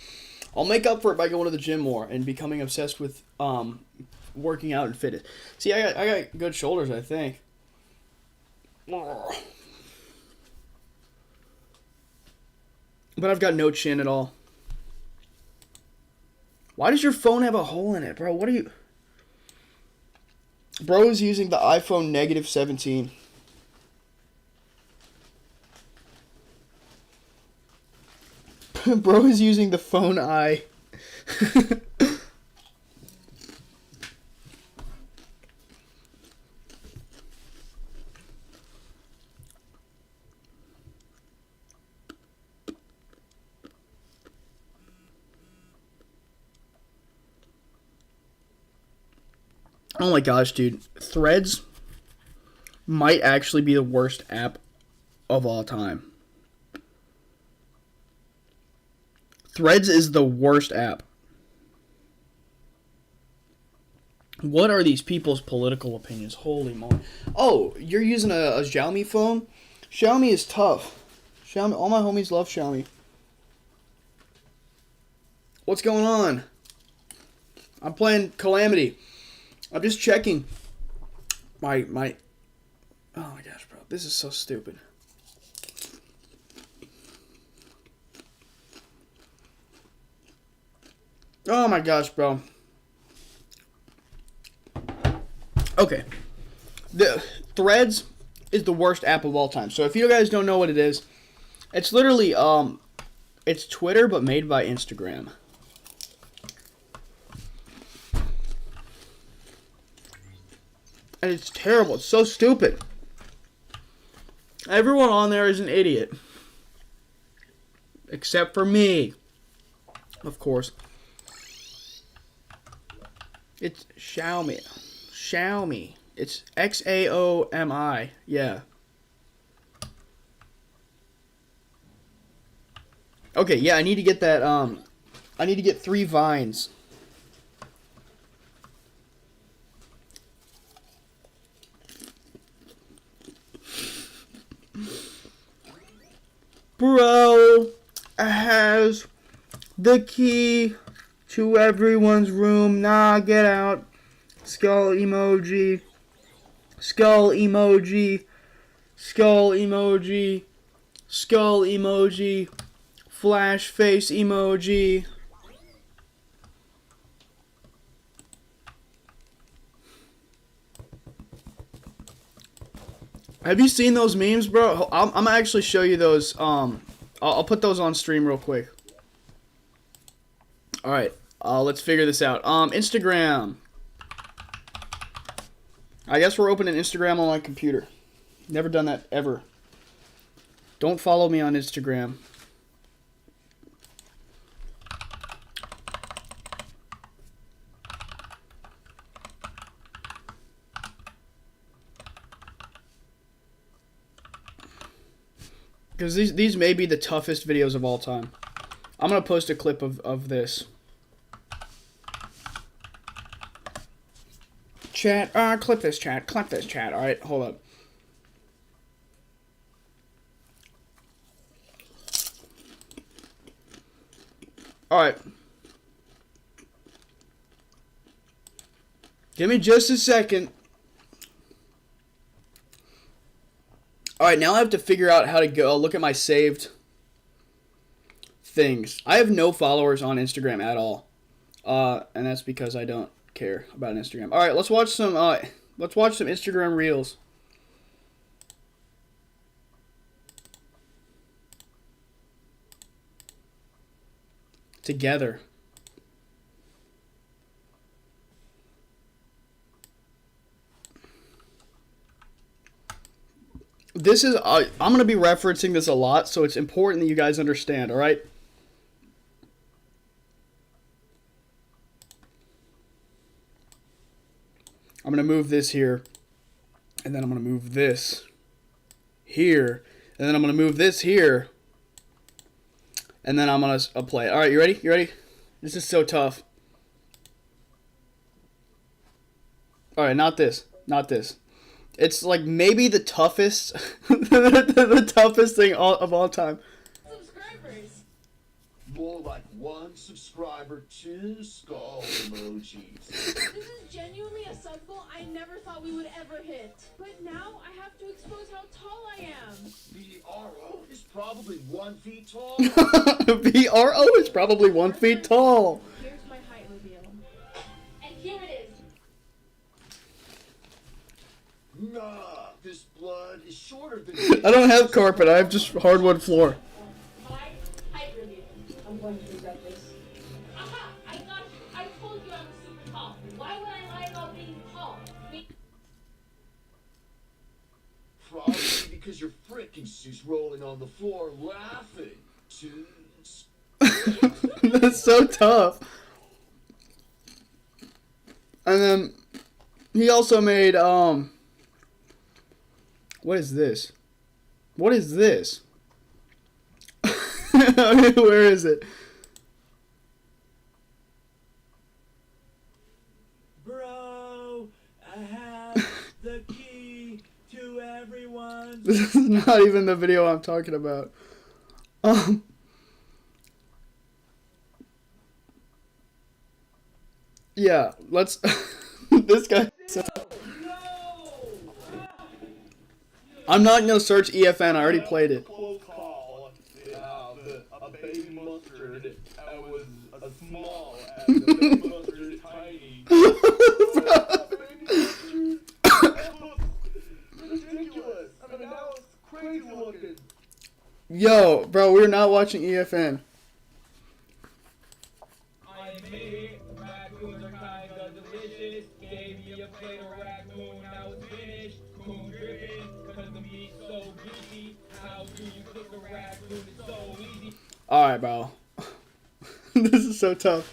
I'll make up for it by going to the gym more and becoming obsessed with working out and fitness. See, I got good shoulders, I think. But I've got no chin at all. Why does your phone have a hole in it, bro? What are you... Bro is using the iPhone -17. Bro is using the phone I. Oh my gosh, dude. Threads might actually be the worst app of all time. Threads is the worst app. What are these people's political opinions? Holy moly. Oh, you're using a Xiaomi phone? Xiaomi is tough. Xiaomi, all my homies love Xiaomi. What's going on? I'm playing Calamity. I'm just checking my oh my gosh, bro. This is so stupid. Oh my gosh, bro. Okay. The Threads is the worst app of all time. So if you guys don't know what it is, it's literally it's Twitter but made by Instagram. And it's terrible. It's so stupid. Everyone on there is an idiot. Except for me. Of course. It's Xiaomi. Xiaomi. It's Xaomi. Yeah. Okay, yeah, I need to get that, I need to get 3 vines. Bro has the key to everyone's room. Nah, get out. Skull emoji. Skull emoji. Skull emoji. Skull emoji. Flash face emoji. Have you seen those memes, bro? I'm gonna actually show you those. I'll put those on stream real quick. All right. Let's figure this out. Instagram. I guess we're opening Instagram on my computer. Never done that ever. Don't follow me on Instagram. Because these may be the toughest videos of all time. I'm going to post a clip of this. Chat. Clip this, chat. Clip this, chat. Alright, hold up. Alright. Give me just a second. Alright, now I have to figure out how to go look at my saved things. I have no followers on Instagram at all. And that's because I don't care about Instagram. Alright, let's watch some Instagram Reels. Together. This is, I'm going to be referencing this a lot, so it's important that you guys understand, alright? I'm going to move this here, and then I'm going to move this here, and then I'm going to move this here, and then I'm going to play it. Alright, you ready? You ready? This is so tough. Alright, not this. Not this. It's like maybe the toughest, the toughest thing of all time. Subscribers. More like 1 subscriber, 2 skull emojis. This is genuinely a sub goal I never thought we would ever hit. But now I have to expose how tall I am. VRO is probably 1 feet tall. VRO is probably 1 feet tall. Here's my height reveal. And here it is. Nah, this blood is shorter than I don't have carpet, I have just hardwood floor. My height reveal. I'm going to regret this. Aha! I got you. I told you I was super tall. Why would I lie about being tall? Probably because your frickin' sis rolling on the floor laughing. That's so tough. And then he also made what is this? What is this? Where is it? Bro, I have the key to everyone's. This is not even the video I'm talking about. Yeah, let's. This guy. I'm not gonna search EFN. I already played it. Close call. A baby mustard was a small and the baby mustard is tiny. Ridiculous. I mean, that was crazy looking. Yo, bro, we're not watching EFN. I made it. Raccoons are kinda delicious. Gave me a plate of raccoon. I was finished. Coon dripping. Cause the meat's so juicy. How do you cook a raccoon? It's so easy. Alright, bro. This is so tough.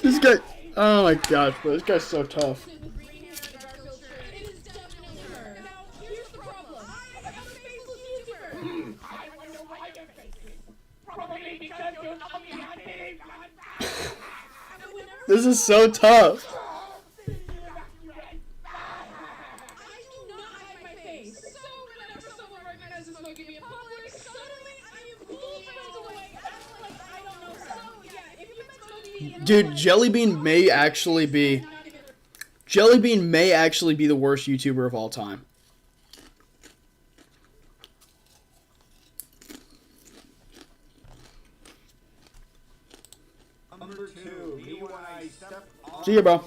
This guy, oh my gosh, bro, this guy's so tough. This is so tough. Dude, Jellybean may actually be the worst YouTuber of all time. Number 2, me when I step off. See ya, bro.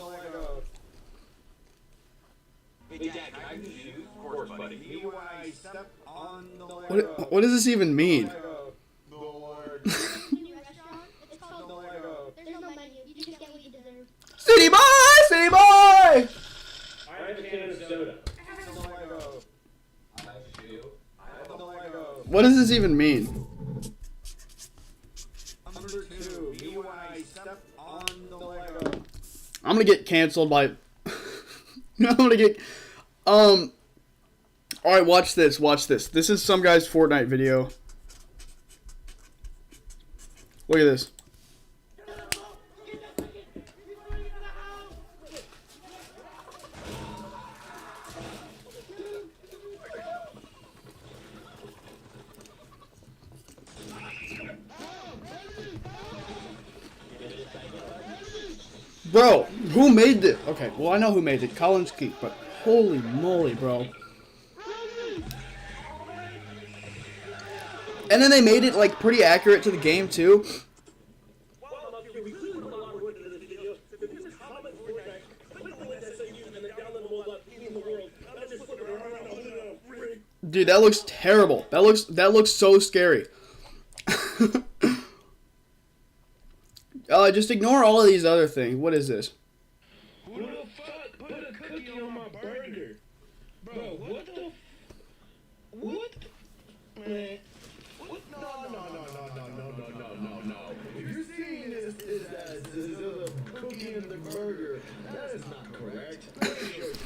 Hey, Dad, can I use shoes? Of course, buddy. Me me when I step on the Lego. What does this even mean? Lego. The Lord. New restaurant. It's called The Lego. There's no menu. You just get what you deserve. City boy! City boy! I have a can of soda. The Lego. I have a shoe. I have the Lego. What does this even mean? Number 2. Me when I step on the Lego. I'm gonna get canceled by. I'm gonna get. Alright, watch this. Watch this. This is some guy's Fortnite video. Look at this. Bro, who made this? Okay, well I know who made it. Colin's Geek, but holy moly, bro. And then they made it like pretty accurate to the game too. Dude, that looks terrible. That looks so scary. Just ignore all of these other things. What is this? Who the fuck put a cookie on my burger? Bro, what the what? Man. What? No. If you're seeing this is as a cookie in the burger, that is not correct.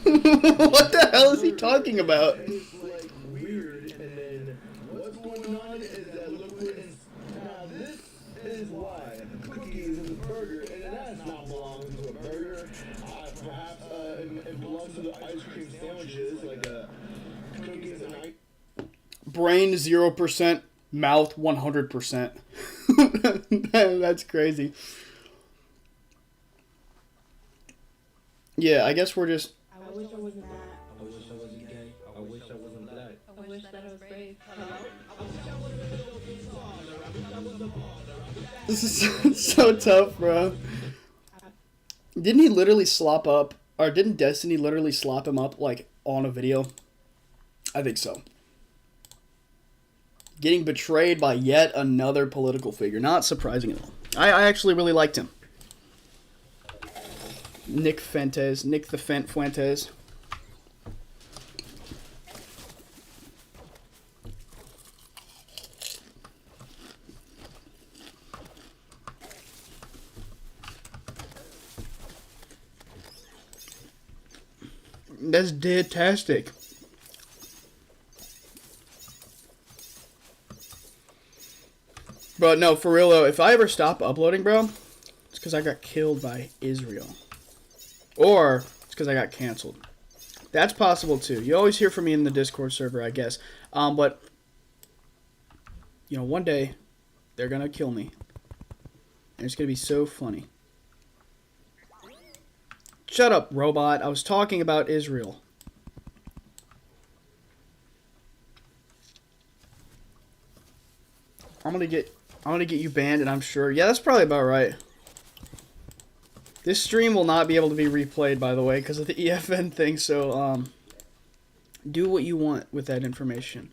What the hell is he talking about? It's like weird, and then what's going on is that liquid is. Now this is why a cookie is in the burger, and it does not belong to a burger. Perhaps it belongs to the ice cream sandwiches, like cookies and ice. Brain 0%, mouth 100%. That's crazy. Yeah, I guess we're just. I wish I wasn't that. I wish I wasn't gay. I wish I wasn't black. I wish that I was brave. This is so tough, bro. Didn't he literally slop up, or didn't Destiny literally slop him up, like, on a video? I think so. Getting betrayed by yet another political figure. Not surprising at all. I actually really liked him. Nick the Fuentes. That's dead-tastic. But no, for real though, if I ever stop uploading, bro, it's because I got killed by Israel. Or it's because I got canceled. That's possible too. You always hear from me in the Discord server, I guess. But, you know, one day, they're going to kill me. And it's going to be so funny. Shut up, robot. I was talking about Israel. I'm gonna get you banned, and I'm sure. Yeah, that's probably about right. This stream will not be able to be replayed, by the way, because of the EFN thing. So, do what you want with that information.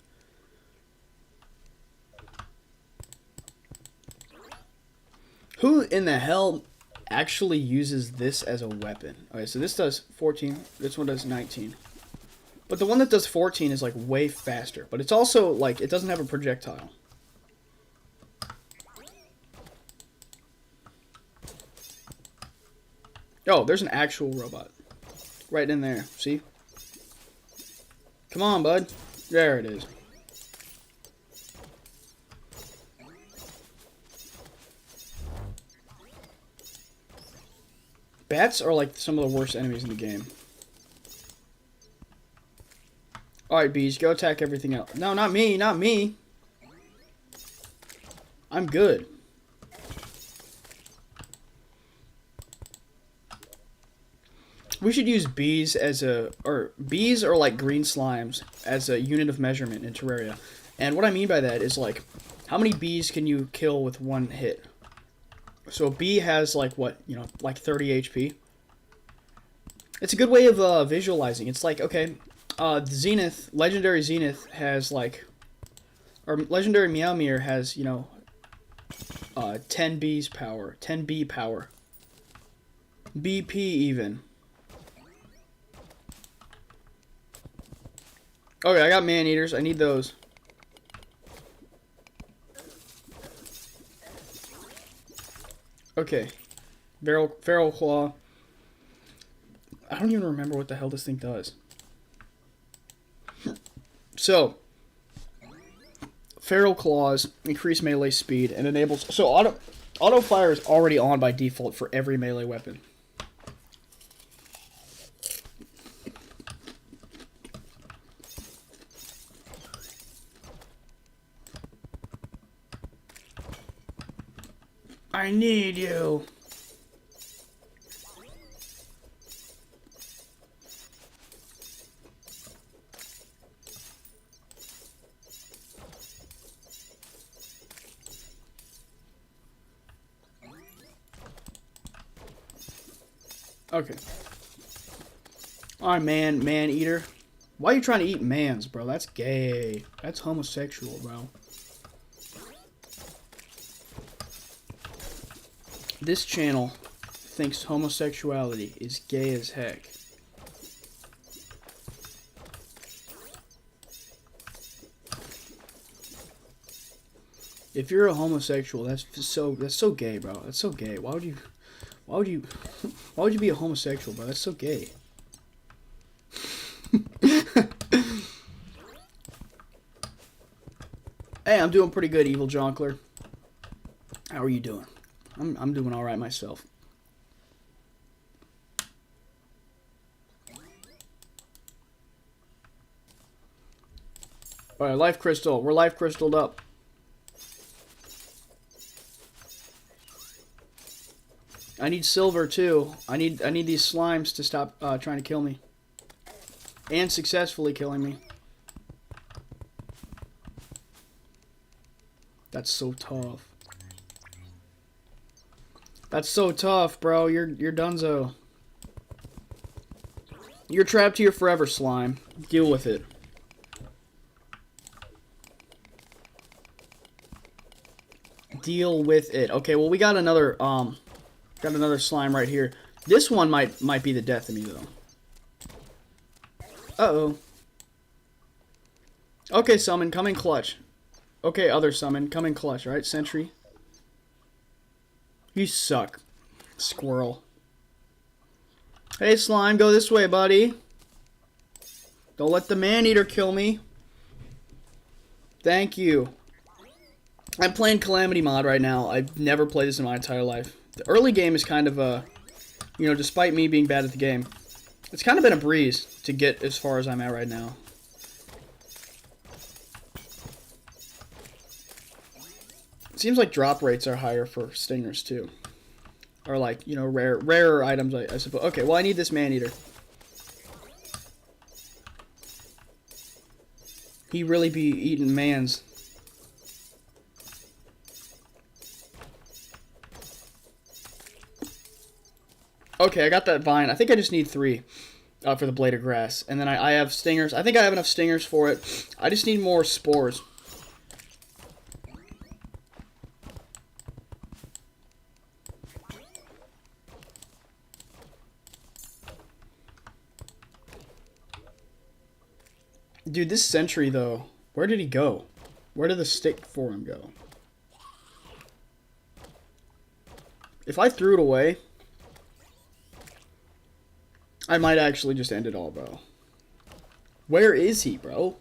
Who in the hell actually uses this as a weapon? Okay, so this does 14. This one does 19. But the one that does 14 is like way faster. But it's also like it doesn't have a projectile. Oh, there's an actual robot. Right in there. See? Come on, bud. There it is. Bats are like some of the worst enemies in the game. Alright, bees, go attack everything else. No, not me, not me. I'm good. We should use bees as bees are like green slimes as a unit of measurement in Terraria. And what I mean by that is like, how many bees can you kill with one hit? So a bee has like what, you know, like 30 HP. It's a good way of visualizing. It's like, okay, Zenith, Legendary Zenith has like, or Legendary Meowmere has, you know, 10 B's power, 10 B power, BP even. Okay, I got man-eaters. I need those. Okay. Feral Claw. I don't even remember what the hell this thing does. So, Feral Claws increase melee speed and enables... So, auto fire is already on by default for every melee weapon. I need you. Okay. Alright, man eater. Why are you trying to eat mans, bro? That's gay. That's homosexual, bro. This channel thinks homosexuality is gay as heck. If you're a homosexual, that's so gay, bro. That's so gay. Why would you be a homosexual, bro? That's so gay. Hey, I'm doing pretty good, Evil Jonkler. How are you doing? I'm doing all right myself. All right, life crystal. We're life crystalled up. I need silver too. I need these slimes to stop trying to kill me, and successfully killing me. That's so tough. That's so tough, bro. You're donezo. You're trapped here forever, slime. Deal with it. Deal with it. Okay, well we got another slime right here. This one might be the death of me though. Uh-oh. Okay, summon, come in clutch. Okay, other summon, come in clutch, right? Sentry. You suck, squirrel. Hey, slime, go this way, buddy. Don't let the man-eater kill me. Thank you. I'm playing Calamity mod right now. I've never played this in my entire life. The early game is kind of you know, despite me being bad at the game, it's kind of been a breeze to get as far as I'm at right now. It seems like drop rates are higher for stingers too. Or like, you know, rarer items, I suppose. Okay, well I need this man-eater. He really be eating mans. Okay, I got that vine. I think I just need 3 for the blade of grass. And then I have stingers. I think I have enough stingers for it. I just need more spores. Dude, this sentry, though, where did he go? Where did the stick for him go? If I threw it away, I might actually just end it all, bro. Where is he, bro?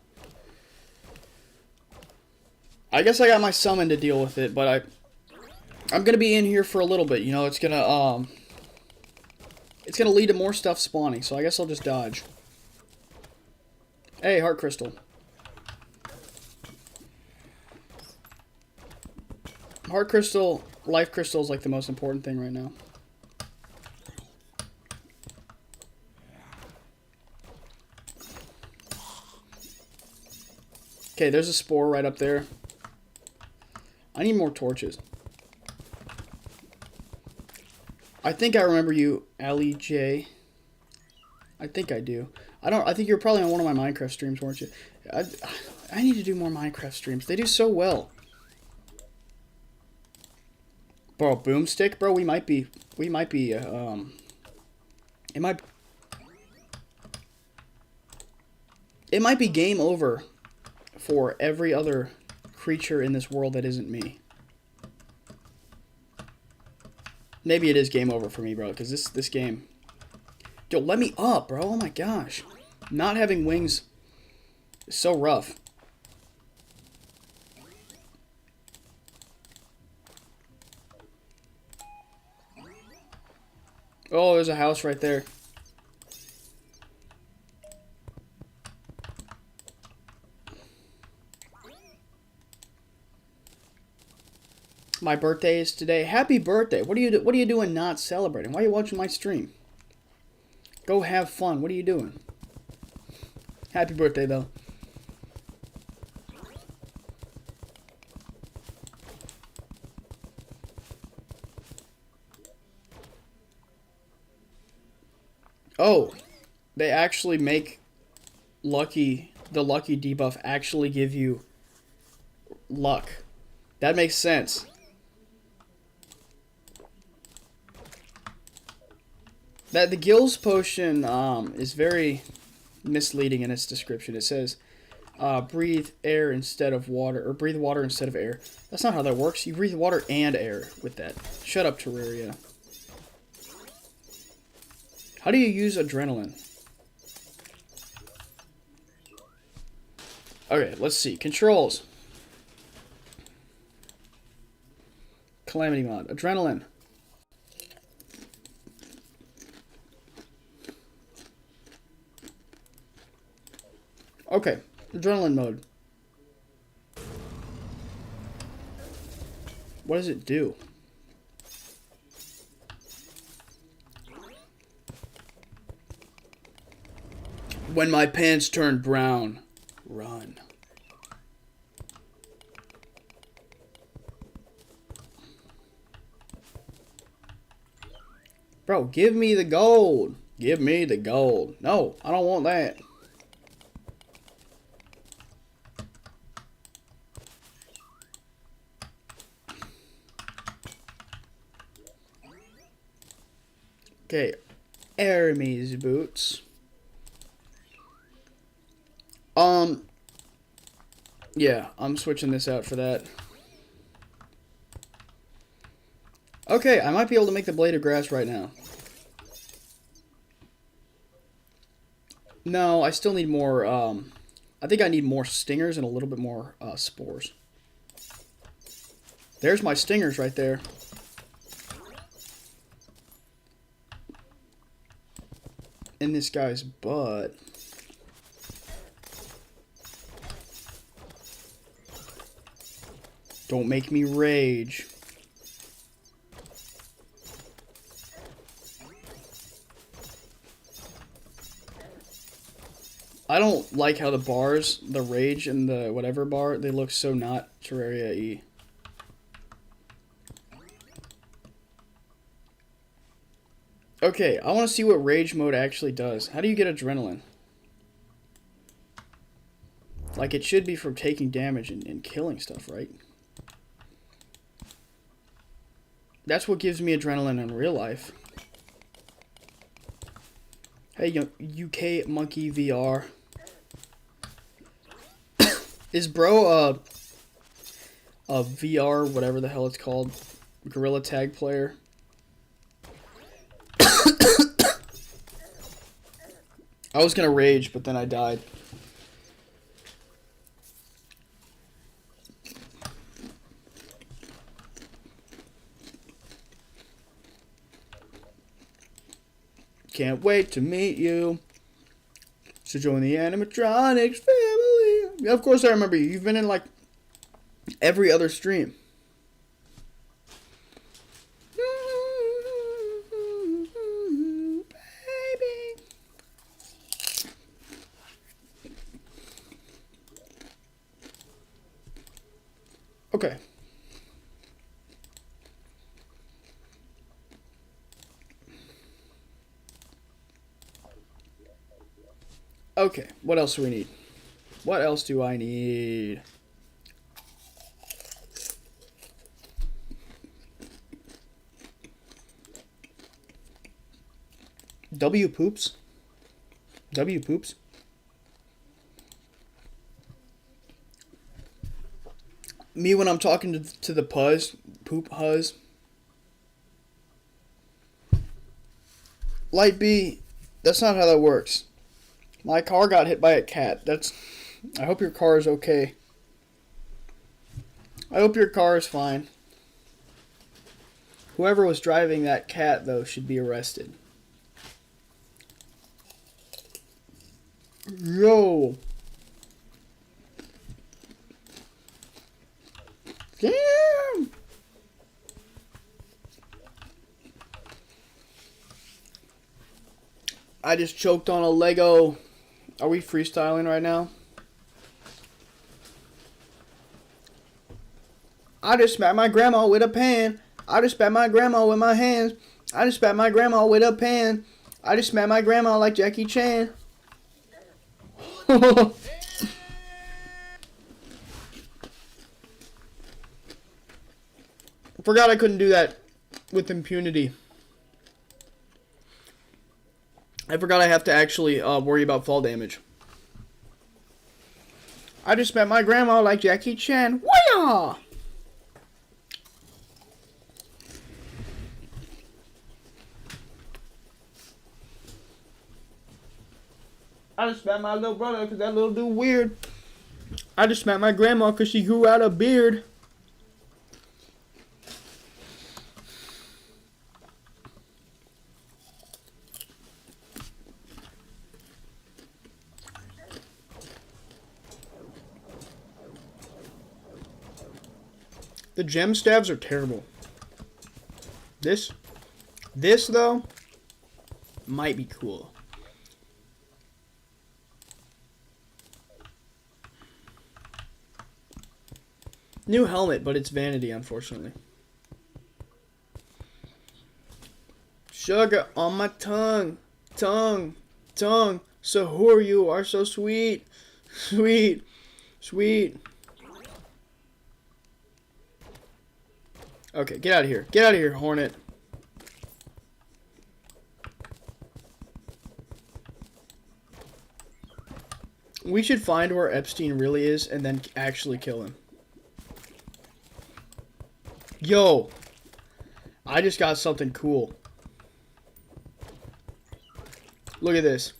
I guess I got my summon to deal with it, but I'm gonna be in here for a little bit, you know, it's gonna lead to more stuff spawning, so I guess I'll just dodge. Hey, heart crystal. Heart crystal, life crystal is like the most important thing right now. Okay, there's a spore right up there. I need more torches. I think I remember you, Allie J. I think I do. I think you were probably on one of my Minecraft streams, weren't you? I, I need to do more Minecraft streams. They do so well. Bro, boomstick, bro. We might be. It might. It might be game over for every other creature in this world that isn't me. Maybe it is game over for me, bro, because this game... Yo, let me up, bro. Oh my gosh. Not having wings is so rough. Oh, there's a house right there. My birthday is today. Happy birthday. What are you doing not celebrating? Why are you watching my stream? Go have fun. What are you doing? Happy birthday, though. Oh, they actually make the lucky debuff actually give you luck. That makes sense. That the Gills potion is very misleading in its description. It says breathe air instead of water, or breathe water instead of air. That's not how that works. You breathe water and air with that. Shut up, Terraria. How do you use adrenaline? Okay, let's see. Controls. Calamity mod. Adrenaline. Okay, adrenaline mode. What does it do? When my pants turn brown, run. Bro, give me the gold. Give me the gold. No, I don't want that. Okay, Hermes boots. Yeah, I'm switching this out for that. Okay, I might be able to make the blade of grass right now. No, I still need more, I think I need more stingers and a little bit more, spores. There's my stingers right there. In this guy's butt. Don't make me rage. I don't like how the bars, the rage and the whatever bar, they look so not Terraria-y. Okay, I want to see what rage mode actually does. How do you get adrenaline? Like, it should be from taking damage and killing stuff, right? That's what gives me adrenaline in real life. Hey, UK Monkey VR. Is bro a VR, whatever the hell it's called, Gorilla Tag player? I was gonna rage, but then I died. Can't wait to meet you. So join the animatronics family. Of course I remember you. You've been in like every other stream. Baby. Okay. Okay, what else do we need? What else do I need? W poops. W poops. Me when I'm talking to the puzz, poop huzz. Light B, that's not how that works. My car got hit by a cat. I hope your car is okay. I hope your car is fine. Whoever was driving that cat, though, should be arrested. Yo. Damn. I just choked on a Lego. Are we freestyling right now? I just smacked my grandma with a pan. I just smacked my grandma with my hands. I just smacked my grandma with a pan. I just smacked my grandma like Jackie Chan. Forgot I couldn't do that with impunity. I forgot I have to actually worry about fall damage. I just met my grandma like Jackie Chan. Wah! I just met my little brother because that little dude weird. I just met my grandma because she grew out a beard. The gem stabs are terrible. This though, might be cool. New helmet, but it's vanity, unfortunately. Sugar on my tongue, tongue, tongue. So who are you? Are so sweet, sweet, sweet. Okay, get out of here. Get out of here, Hornet. We should find where Epstein really is and then actually kill him. Yo! I just got something cool. Look at this.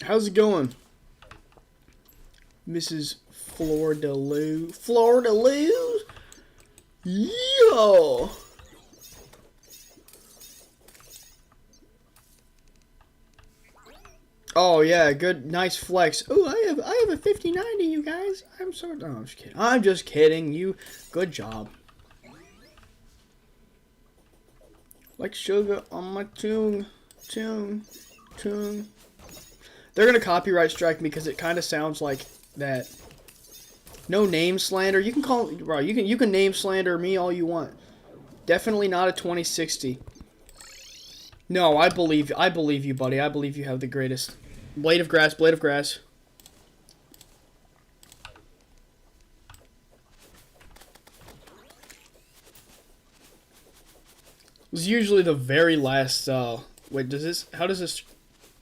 How's it going? Mrs. Flor-de-Lou. Flor-de-Lou? Yo! Oh yeah, good, nice flex. Oh, I have a 5090, you guys. I'm sorry. No, I'm just kidding. I'm just kidding. You, good job. Like sugar on my tongue. They're gonna copyright strike me because it kind of sounds like that. No name slander. You can call, bro. You can name slander me all you want. Definitely not a 2060. No, I believe you, buddy. I believe you have the greatest. Blade of grass, blade of grass. This is usually the very last, wait, how does this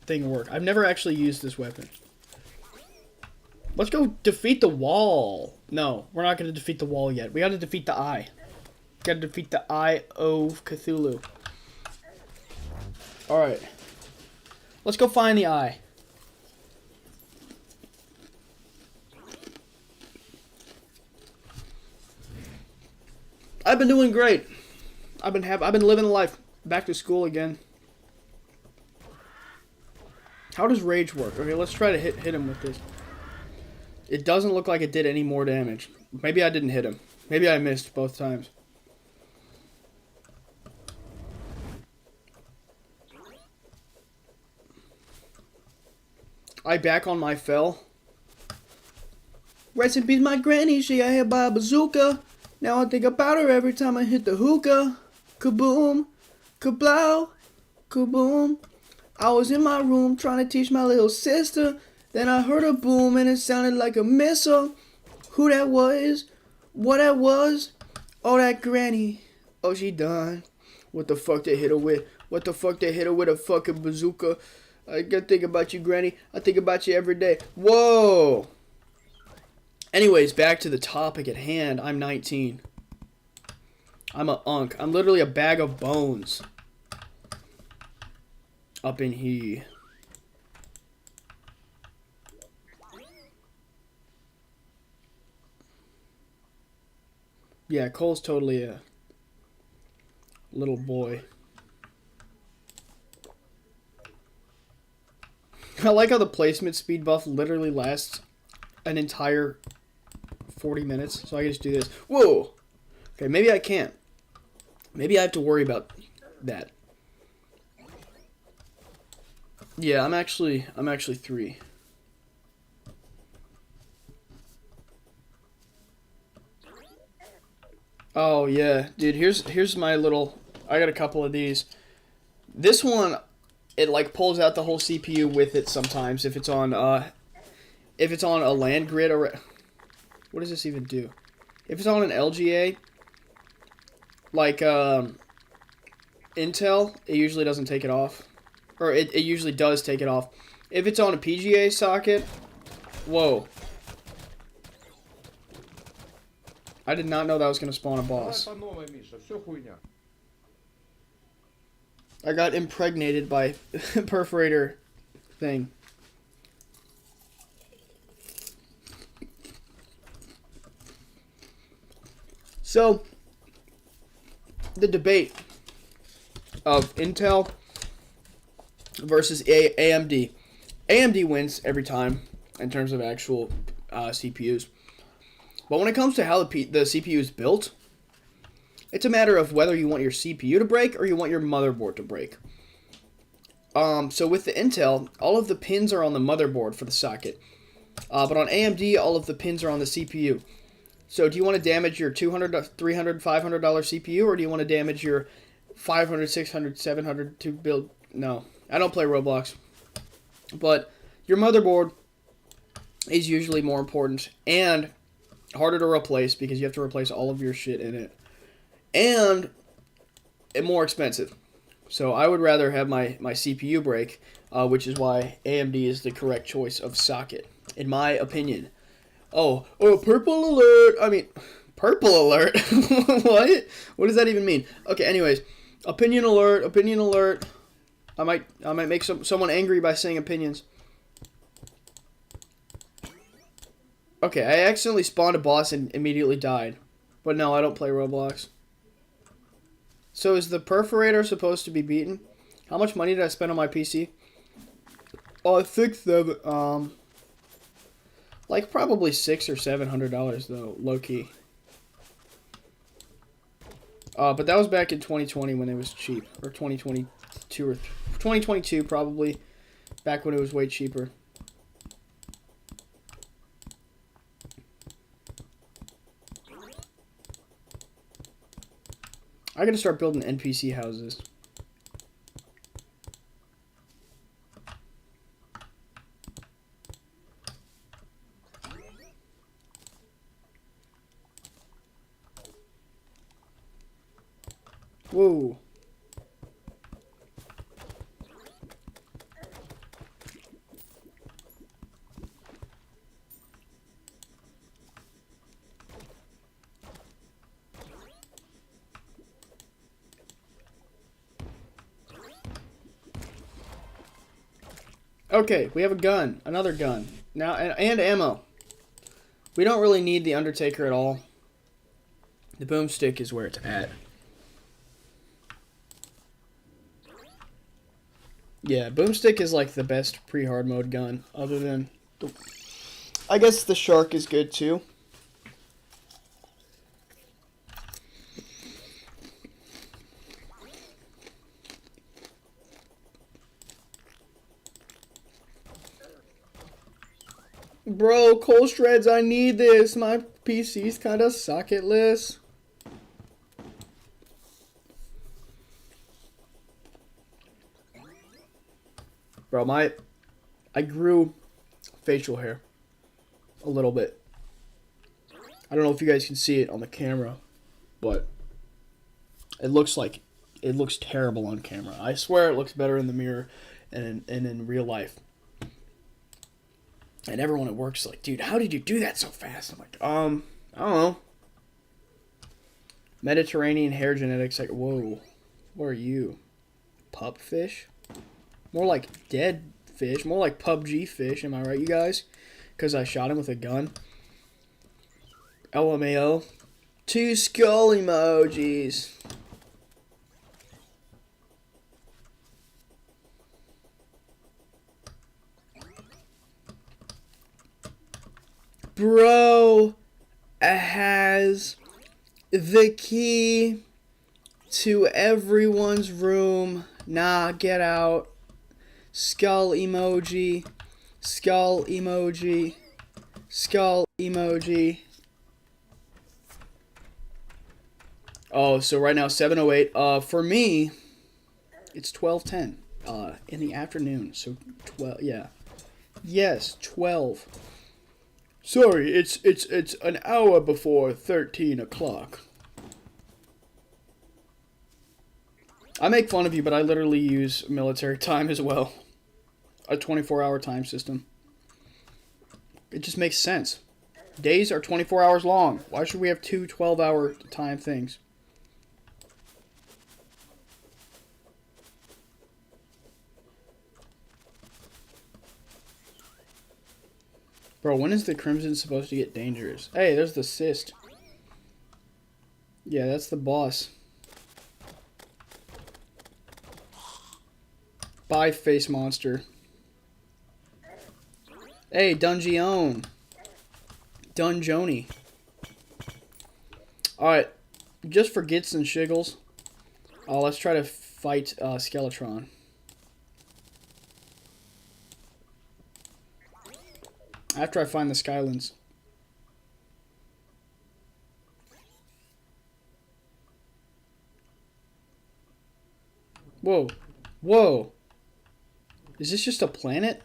thing work? I've never actually used this weapon. Let's go defeat the wall. No, we're not going to defeat the wall yet. We got to defeat the eye. Got to defeat the Eye of Cthulhu. Alright. Let's go find the eye. I've been doing great. I've been living life. Back to school again. How does rage work? Okay, let's try to hit him with this. It doesn't look like it did any more damage. Maybe I didn't hit him. Maybe I missed both times. I back on my fell. Rest in peace, my granny. She got hit by a bazooka. Now I think about her every time I hit the hookah. Kaboom, Kablow, kaboom. I was in my room trying to teach my little sister. Then I heard a boom and it sounded like a missile. Who that was? What that was? Oh, that granny. Oh, she done. What the fuck they hit her with? What the fuck they hit her with? A fucking bazooka? I gotta think about you, granny. I think about you every day. Whoa. Anyways, back to the topic at hand. I'm 19. I'm a unk. I'm literally a bag of bones. Up in here. Yeah, Cole's totally a little boy. I like how the placement speed buff literally lasts an entire 40 minutes, so I can just do this. Whoa! Okay, maybe I can't. Maybe I have to worry about that. Yeah, I'm actually 3. Oh yeah, dude. Here's my little. I got a couple of these. This one, it like pulls out the whole CPU with it sometimes if it's on a land grid or. What does this even do? If it's on an LGA, like Intel, it usually doesn't take it off, or it usually does take it off. If it's on a PGA socket, whoa. I did not know that was going to spawn a boss. I got impregnated by perforator thing. So, the debate of Intel versus AMD. AMD wins every time in terms of actual CPUs. But when it comes to how the CPU is built, it's a matter of whether you want your CPU to break or you want your motherboard to break. So with the Intel, all of the pins are on the motherboard for the socket. But on AMD, all of the pins are on the CPU. So do you want to damage your $200, $300, $500 CPU, or do you want to damage your $500, $600, $700 to build? No, I don't play Roblox. But your motherboard is usually more important and harder to replace because you have to replace all of your shit in it. And more expensive. So I would rather have my CPU break, which is why AMD is the correct choice of socket, in my opinion. Oh, purple alert! I mean, purple alert? What? What does that even mean? Okay, anyways, opinion alert. I might make someone angry by saying opinions. Okay, I accidentally spawned a boss and immediately died. But no, I don't play Roblox. So is the perforator supposed to be beaten? How much money did I spend on my PC? Oh, I think like probably $600 or $700 though, low key. But that was back in 2020 when it was cheap, or 2022 or 2022 probably, back when it was way cheaper. I gotta start building NPC houses. Whoa. Okay, we have a gun. Another gun. Now, and ammo. We don't really need the Undertaker at all. The boomstick is where it's at. Yeah, boomstick is like the best pre-hard mode gun, other than... I guess the shark is good too. Bro, ColeShredzz, I need this. My PC's kind of socketless. Bro, I grew facial hair a little bit. I don't know if you guys can see it on the camera, but it looks terrible on camera. I swear it looks better in the mirror and in real life. And everyone at work's like, dude, how did you do that so fast? I'm like, I don't know. Mediterranean hair genetics, like, whoa, what are you? Pup fish? More like dead fish, more like PUBG fish, am I right, you guys? Because I shot him with a gun. LMAO. 2 skull emojis. Bro has the key to everyone's room. Nah, get out. Skull emoji. Skull emoji. Skull emoji. Oh, so right now 7:08. For me, it's 12:10. In the afternoon. So 12. Yeah. Yes, 12. Sorry, it's an hour before 13 o'clock. I make fun of you, but I literally use military time as well. A 24-hour time system. It just makes sense. Days are 24 hours long. Why should we have 2 12-hour time things? Bro, when is the Crimson supposed to get dangerous? Hey, there's the cyst. Yeah, that's the boss. Bye, face monster. Hey, Dungeon. Dunjoni. Alright, just for gits and shiggles, let's try to fight Skeletron. After I find the Skylands. Whoa. Whoa. Is this just a planet?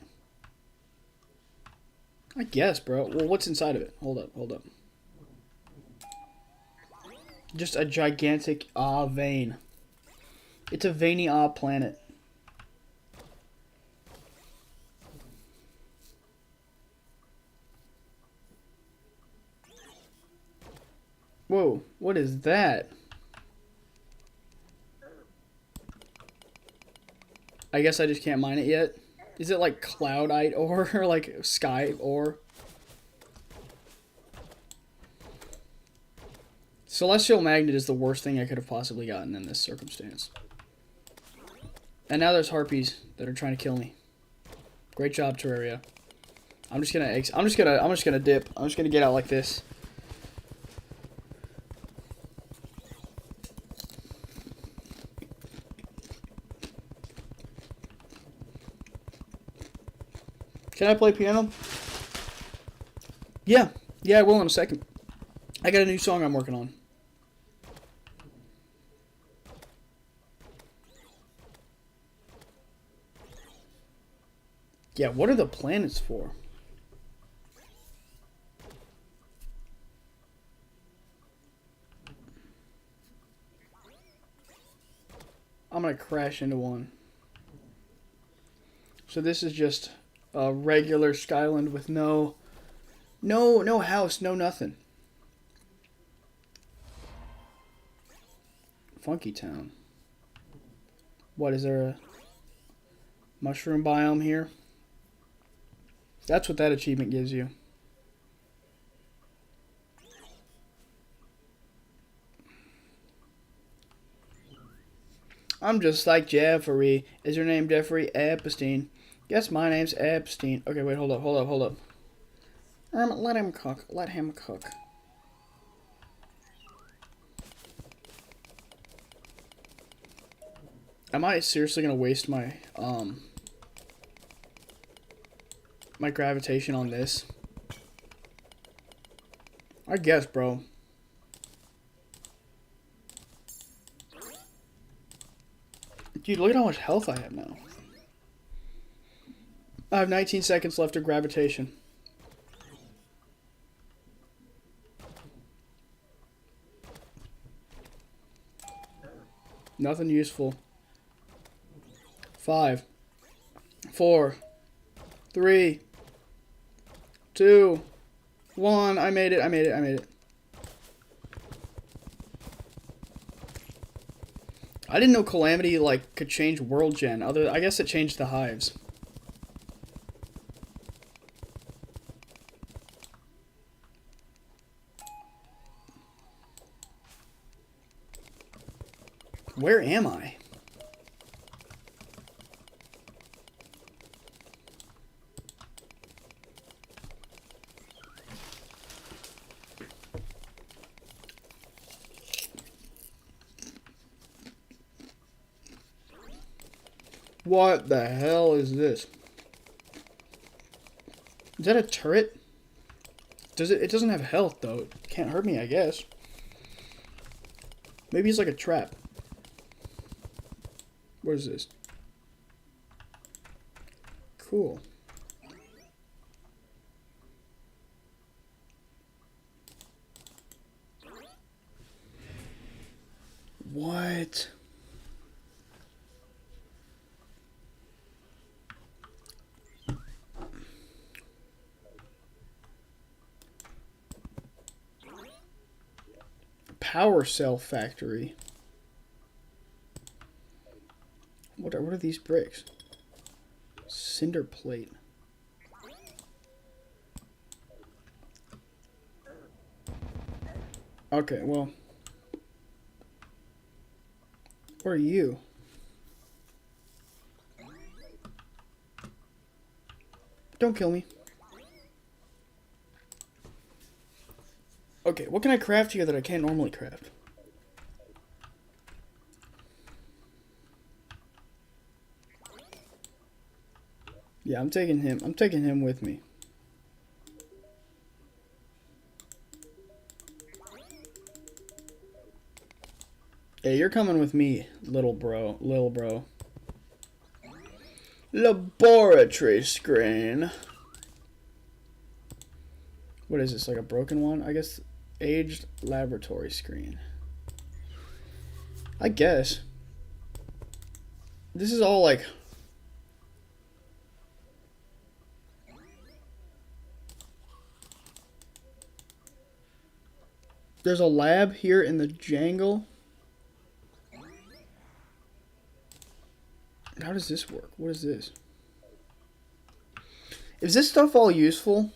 I guess, bro. Well, what's inside of it? Hold up. Just a gigantic vein. It's a veiny planet. Whoa, what is that? I guess I just can't mine it yet. Is it like cloudite ore or like sky ore? Celestial magnet is the worst thing I could have possibly gotten in this circumstance. And now there's harpies that are trying to kill me. Great job, Terraria. I'm just gonna dip. I'm just gonna get out like this. Can I play piano? Yeah, I will in a second. I got a new song I'm working on. Yeah, what are the planets for? I'm gonna crash into one. So this is just a regular Skyland with no house, no nothing. Funky Town. What, is there a mushroom biome here? That's what that achievement gives you. I'm just like Jeffrey. Is your name Jeffrey Epstein? Yes, my name's Epstein. Okay, wait, hold up. Let him cook. Am I seriously gonna waste my my gravitation on this? I guess, bro. Dude, look at how much health I have now. I have 19 seconds left of gravitation. Nothing useful. 5, 4, 3, 2, 1. I made it. I made it. I made it. I didn't know Calamity like could change world gen. I guess it changed the hives. Where am I? What the hell is this? Is that a turret? It doesn't have health though. It can't hurt me, I guess. Maybe it's like a trap. What is this? Cool. What? Power cell factory. What are these bricks? Cinder plate. Okay, well. What are you? Don't kill me. Okay, what can I craft here that I can't normally craft? Yeah, I'm taking him. I'm taking him with me. Hey, you're coming with me, little bro. Laboratory screen. What is this, like a broken one? I guess aged laboratory screen. I guess. This is all like... There's a lab here in the jungle. How does this work? What is this? Is this stuff all useful?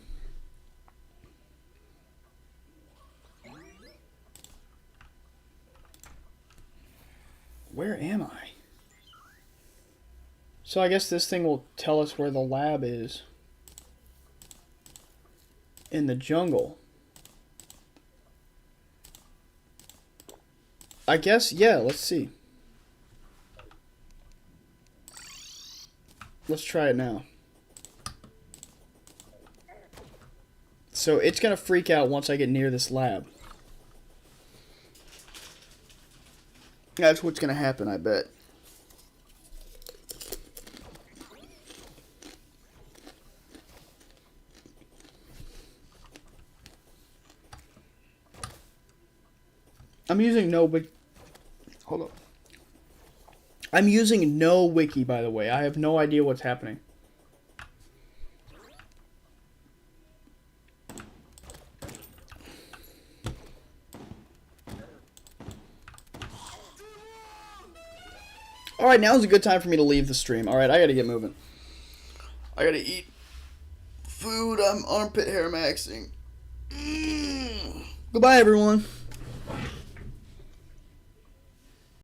Where am I? So I guess this thing will tell us where the lab is. In the jungle. I guess, yeah, let's see. Let's try it now. So it's gonna freak out once I get near this lab. That's what's gonna happen, I bet. I'm using no wiki. Hold up. I'm using no wiki, by the way. I have no idea what's happening. Alright, now's a good time for me to leave the stream. Alright, I gotta get moving. I gotta eat food. I'm armpit hair maxing. Goodbye, everyone.